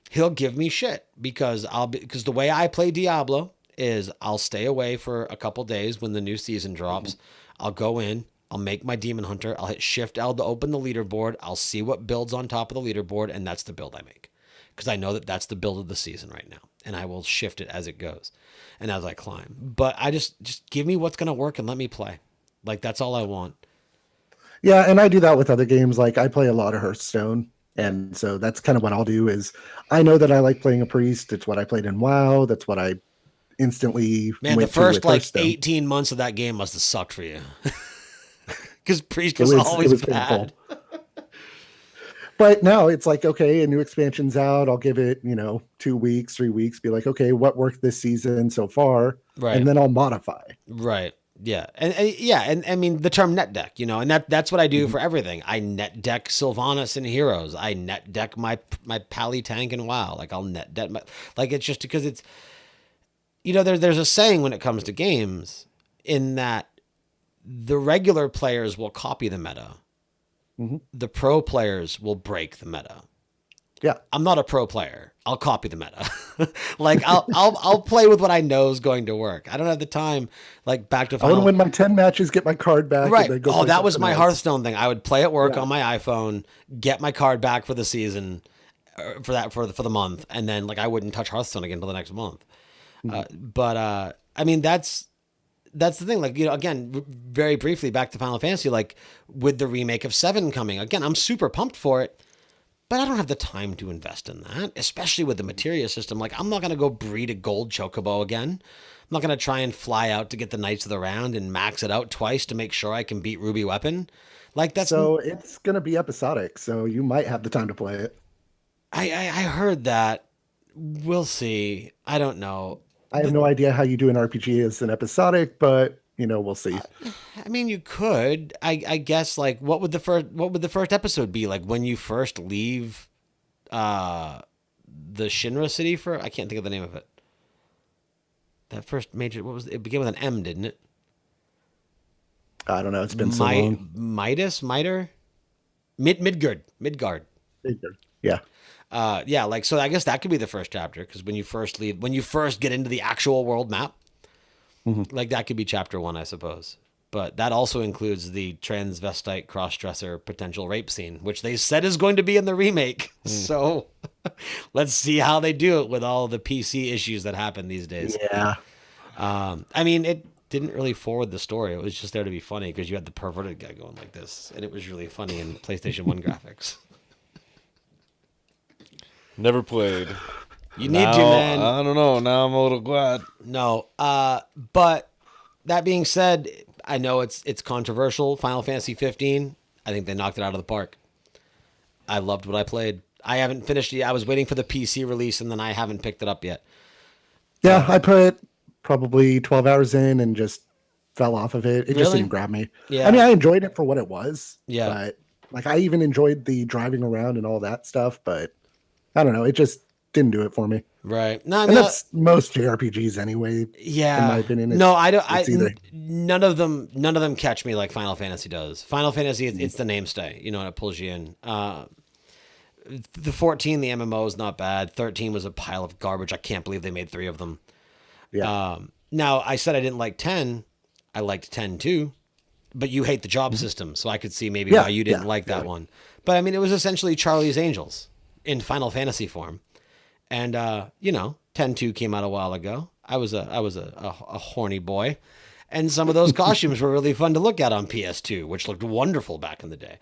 He'll give me shit because the way I play Diablo is I'll stay away for a couple days when the new season drops. I'll go in, I'll make my Demon Hunter, I'll hit Shift L to open the leaderboard, I'll see what builds on top of the leaderboard, and that's the build I make. because I know that that's the build of the season right now, and I will shift it as it goes and as I climb. But I just give me what's going to work and let me play. Like, that's all I want. Yeah, and I do that with other games. Like, I play a lot of Hearthstone, and so that's kind of what I'll do is I know that I like playing a priest. It's what I played in WoW. That's what I instantly Man, went the first to with like Hearthstone. 18 months of that game must have sucked for you. Because priest was always bad. But now it's like, okay, a new expansion's out. I'll give it, 2 weeks, 3 weeks, be like, okay, what worked this season so far? Right. And then I'll modify. Right. Yeah. And I mean the term net deck, and that's what I do for everything. I net deck Sylvanas in Heroes. I net deck my Pally tank in WoW. Like, I'll net deck it's just because it's, there's a saying when it comes to games in that the regular players will copy the meta. Mm-hmm. The pro players will break the meta. Yeah. I'm not a pro player. I'll copy the meta. Like, I'll play with what I know is going to work. I don't have the time, like, back to I want to win my 10 matches, get my card back. Right. And then go That was my else. Hearthstone thing. I would play at work on my iPhone, get my card back for the season, for the month, and then, like, I wouldn't touch Hearthstone again until the next month. But I mean, that's the thing. Like, again, very briefly back to Final Fantasy, like, with the remake of 7 coming, again, I'm super pumped for it, but I don't have the time to invest in that, especially with the materia system. Like, I'm not going to go breed a gold chocobo again. I'm not going to try and fly out to get the Knights of the Round and max it out twice to make sure I can beat Ruby Weapon. Like, that's so it's going to be episodic. So you might have the time to play it. I heard that. We'll see. I don't know. I have no idea how you do an RPG as an episodic, but we'll see. I mean, you could. I guess, like, what would the first episode be like when you first leave the Shinra city for? I can't think of the name of it. That first major, what was it? It began with an M, didn't it? I don't know. It's been so long. Midgard. Yeah. Yeah, like, so I guess that could be the first chapter, because when you first get into the actual world map, like, that could be chapter 1, I suppose. But that also includes the transvestite cross-dresser potential rape scene, which they said is going to be in the remake. So let's see how they do it with all the PC issues that happen these days. Yeah. I mean, it didn't really forward the story. It was just there to be funny, because you had the perverted guy going like this, and it was really funny in PlayStation 1 graphics. Never played. You need to, man. I don't know. Now I'm a little glad. No. But that being said, I know it's controversial. Final Fantasy 15, I think they knocked it out of the park. I loved what I played. I haven't finished it. I was waiting for the PC release, and then I haven't picked it up yet. Yeah, I put probably 12 hours in and just fell off of it. It just didn't grab me. Yeah. I mean, I enjoyed it for what it was. Yeah. But, like, I even enjoyed the driving around and all that stuff, but I don't know. It just didn't do it for me. Right. No, I And mean, that's most JRPGs anyway. yeah. In my opinion. No, I don't. None of them catch me like Final Fantasy does. Final Fantasy, it's the namestay, and it pulls you in. The 14, the MMO is not bad. 13 was a pile of garbage. I can't believe they made 3 of them. Yeah. Now, I said I didn't like 10. I liked 10 too, but you hate the job system, so I could see maybe why you didn't like that one. But I mean, it was essentially Charlie's Angels in Final Fantasy form. And 10-2 came out a while ago. I was a horny boy, and some of those costumes were really fun to look at on PS2, which looked wonderful back in the day.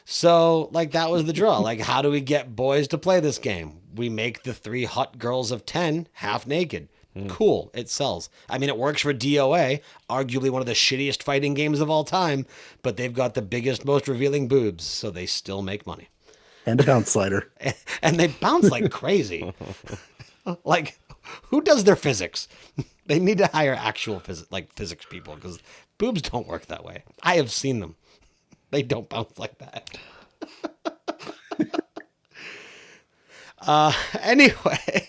So, like, that was the draw. Like, how do we get boys to play this game? We make the 3 hot girls of 10 half naked. Cool. It sells. I mean, it works for DOA, arguably one of the shittiest fighting games of all time, but they've got the biggest, most revealing boobs, so they still make money. And a bounce slider. And they bounce like crazy. Like, who does their physics? They need to hire actual physics people, because boobs don't work that way. I have seen them. They don't bounce like that. Anyway,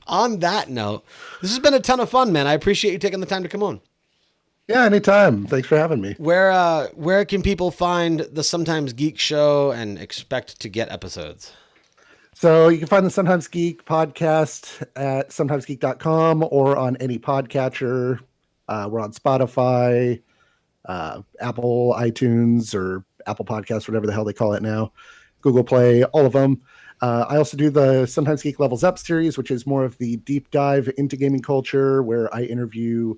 on that note, this has been a ton of fun, man. I appreciate you taking the time to come on. Yeah, anytime. Thanks for having me. Where can people find the Sometimes Geek show and expect to get episodes? So you can find the Sometimes Geek podcast at sometimesgeek.com or on any podcatcher. We're on Spotify, Apple iTunes, or Apple Podcasts, whatever the hell they call it now, Google Play, all of them. I also do the Sometimes Geek Levels Up series, which is more of the deep dive into gaming culture, where I interview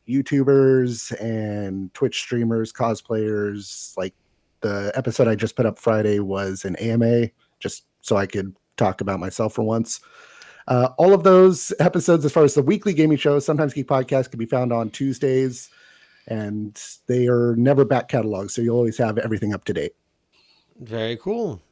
YouTubers and Twitch streamers, cosplayers. Like the episode I just put up Friday was an AMA, just so I could talk about myself for once. All of those episodes, as far as the weekly gaming show, Sometimes Geek Podcast, can be found on Tuesdays, and they are never back cataloged, so you'll always have everything up to date. Very cool.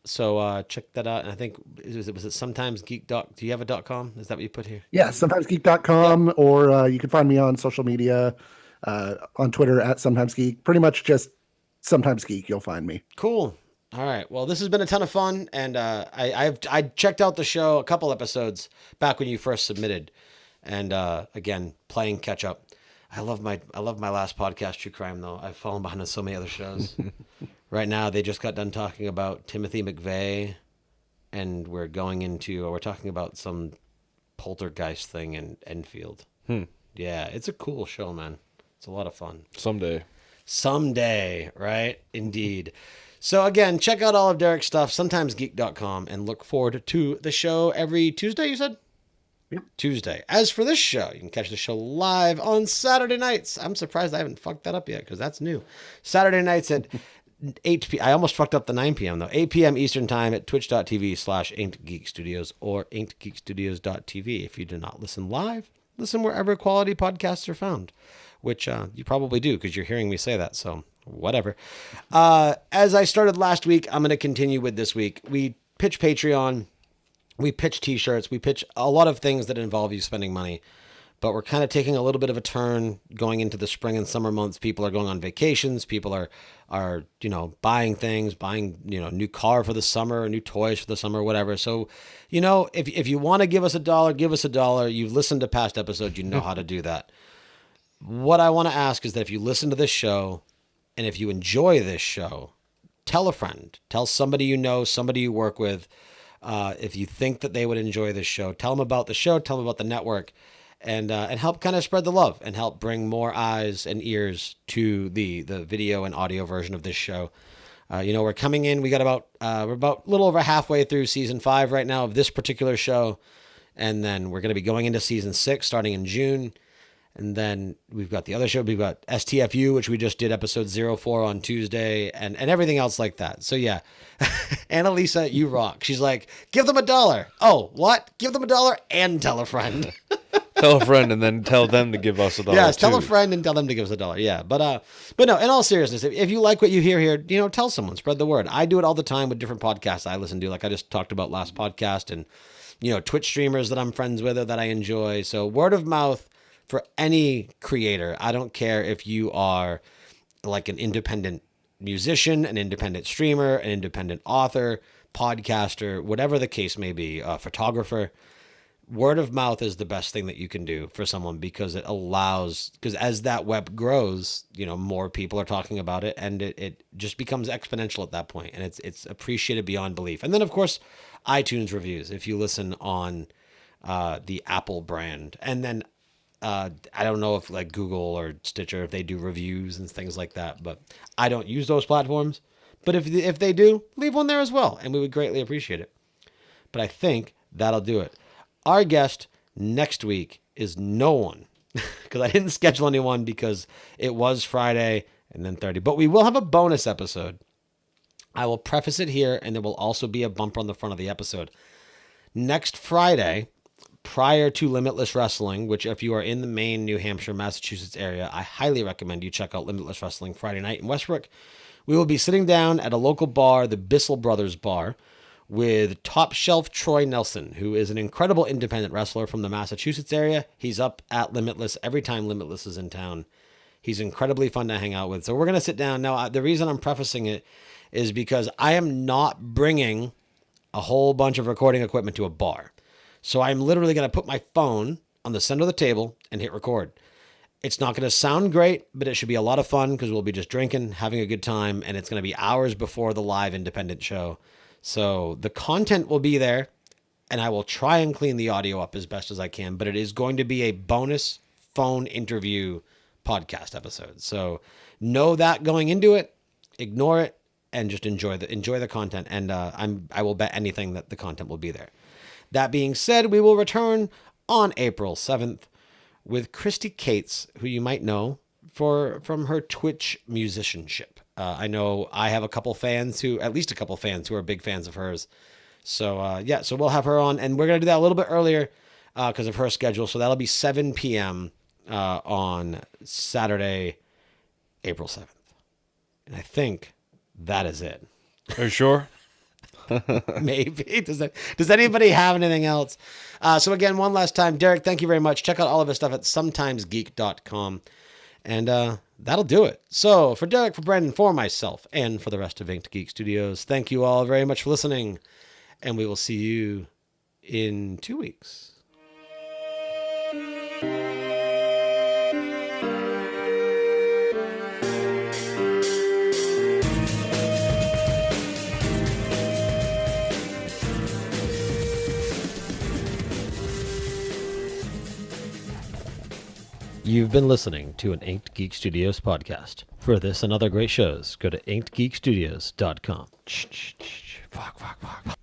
So check that out. And I think was it Sometimes Geek Do you have a .com? Is that what you put here? Yeah, sometimesgeek.com, yep. Or you can find me on social media, on Twitter at Sometimes Geek. Pretty much just Sometimes Geek, you'll find me. Cool. All right. Well, this has been a ton of fun, and I checked out the show a couple episodes back when you first submitted, and again, playing catch up. I love my last podcast, True Crime, though. I've fallen behind on so many other shows. Right now, they just got done talking about Timothy McVeigh, and we're talking about some poltergeist thing in Enfield. Yeah, it's a cool show, man. It's a lot of fun. Someday, right? Indeed. So again, check out all of Derek's stuff, sometimesgeek.com, and look forward to the show every Tuesday, you said? Yep. Tuesday. As for this show, you can catch the show live on Saturday nights. I'm surprised I haven't fucked that up yet, because that's new. Saturday nights at 8 p.m. I almost fucked up the 9 p.m. though. 8 p.m. Eastern time at twitch.tv/InkedGeekStudios or InkedGeekStudios.tv. If you do not listen live, listen wherever quality podcasts are found, which you probably do because you're hearing me say that, so whatever. As I started last week, I'm going to continue with this week. We pitch Patreon, we pitch t-shirts, we pitch a lot of things that involve you spending money, but we're kind of taking a little bit of a turn going into the spring and summer months. People are going on vacations. People are buying things, new car for the summer, new toys for the summer, whatever. So, if you want to give us $1, give us $1. You've listened to past episodes. You know how to do that. What I want to ask is that if you listen to this show and if you enjoy this show, tell a friend, tell somebody you know, somebody you work with. If you think that they would enjoy this show, tell them about the show, tell them about the network, and help kind of spread the love and help bring more eyes and ears to the video and audio version of this show. We're coming in. We're about a little over halfway through season 5 right now of this particular show, and then we're going to be going into season 6 starting in June. And then we've got the other show. We've got STFU, which we just did episode 04 on Tuesday, and everything else like that. So yeah, Annalisa, you rock. She's like, give them $1. Oh, what? Give them $1 and tell a friend. Tell a friend and then tell them to give us $1. Yes, tell a friend and tell them to give us $1. Yeah, but no. In all seriousness, if you like what you hear here, tell someone, spread the word. I do it all the time with different podcasts I listen to, like I just talked about last podcast, and Twitch streamers that I'm friends with or that I enjoy. So word of mouth for any creator. I don't care if you are like an independent musician, an independent streamer, an independent author, podcaster, whatever the case may be, a photographer. Word of mouth is the best thing that you can do for someone, because as that web grows, more people are talking about it, and it just becomes exponential at that point, and it's appreciated beyond belief. And then of course, iTunes reviews, if you listen on the Apple brand. And then I don't know if like Google or Stitcher, if they do reviews and things like that, but I don't use those platforms. But if they do, leave one there as well, and we would greatly appreciate it. But I think that'll do it. Our guest next week is no one, because I didn't schedule anyone because it was Friday and then 30. But we will have a bonus episode. I will preface it here, and there will also be a bumper on the front of the episode. Next Friday, prior to Limitless Wrestling, which if you are in the Maine, New Hampshire, Massachusetts area, I highly recommend you check out Limitless Wrestling Friday night in Westbrook. We will be sitting down at a local bar, the Bissell Brothers Bar, with Top Shelf Troy Nelson, who is an incredible independent wrestler from the Massachusetts area. He's up at Limitless every time Limitless is in town. He's incredibly fun to hang out with. So we're going to sit down. Now, the reason I'm prefacing it is because I am not bringing a whole bunch of recording equipment to a bar. So I'm literally going to put my phone on the center of the table and hit record. It's not going to sound great, but it should be a lot of fun because we'll be just drinking, having a good time, and it's going to be hours before the live independent show. So the content will be there, and I will try and clean the audio up as best as I can, but it is going to be a bonus phone interview podcast episode. So know that going into it, ignore it, and just enjoy the content. And I will bet anything that the content will be there. That being said, we will return on April 7th with Christy Cates, who you might know from her Twitch musicianship. I know I have at least a couple fans who are big fans of hers. So so we'll have her on, and we're going to do that a little bit earlier because of her schedule. So that'll be 7 p.m. On Saturday, April 7th. And I think that is it. Are you sure? Maybe. Does anybody have anything else? So again, one last time, Derek, thank you very much. Check out all of his stuff at sometimesgeek.com. And that'll do it. So for Derek, for Brendan, for myself, and for the rest of Inked Geek Studios, thank you all very much for listening. And we will see you in 2 weeks. You've been listening to an Inked Geek Studios podcast. For this and other great shows, go to inkedgeekstudios.com. Fuck.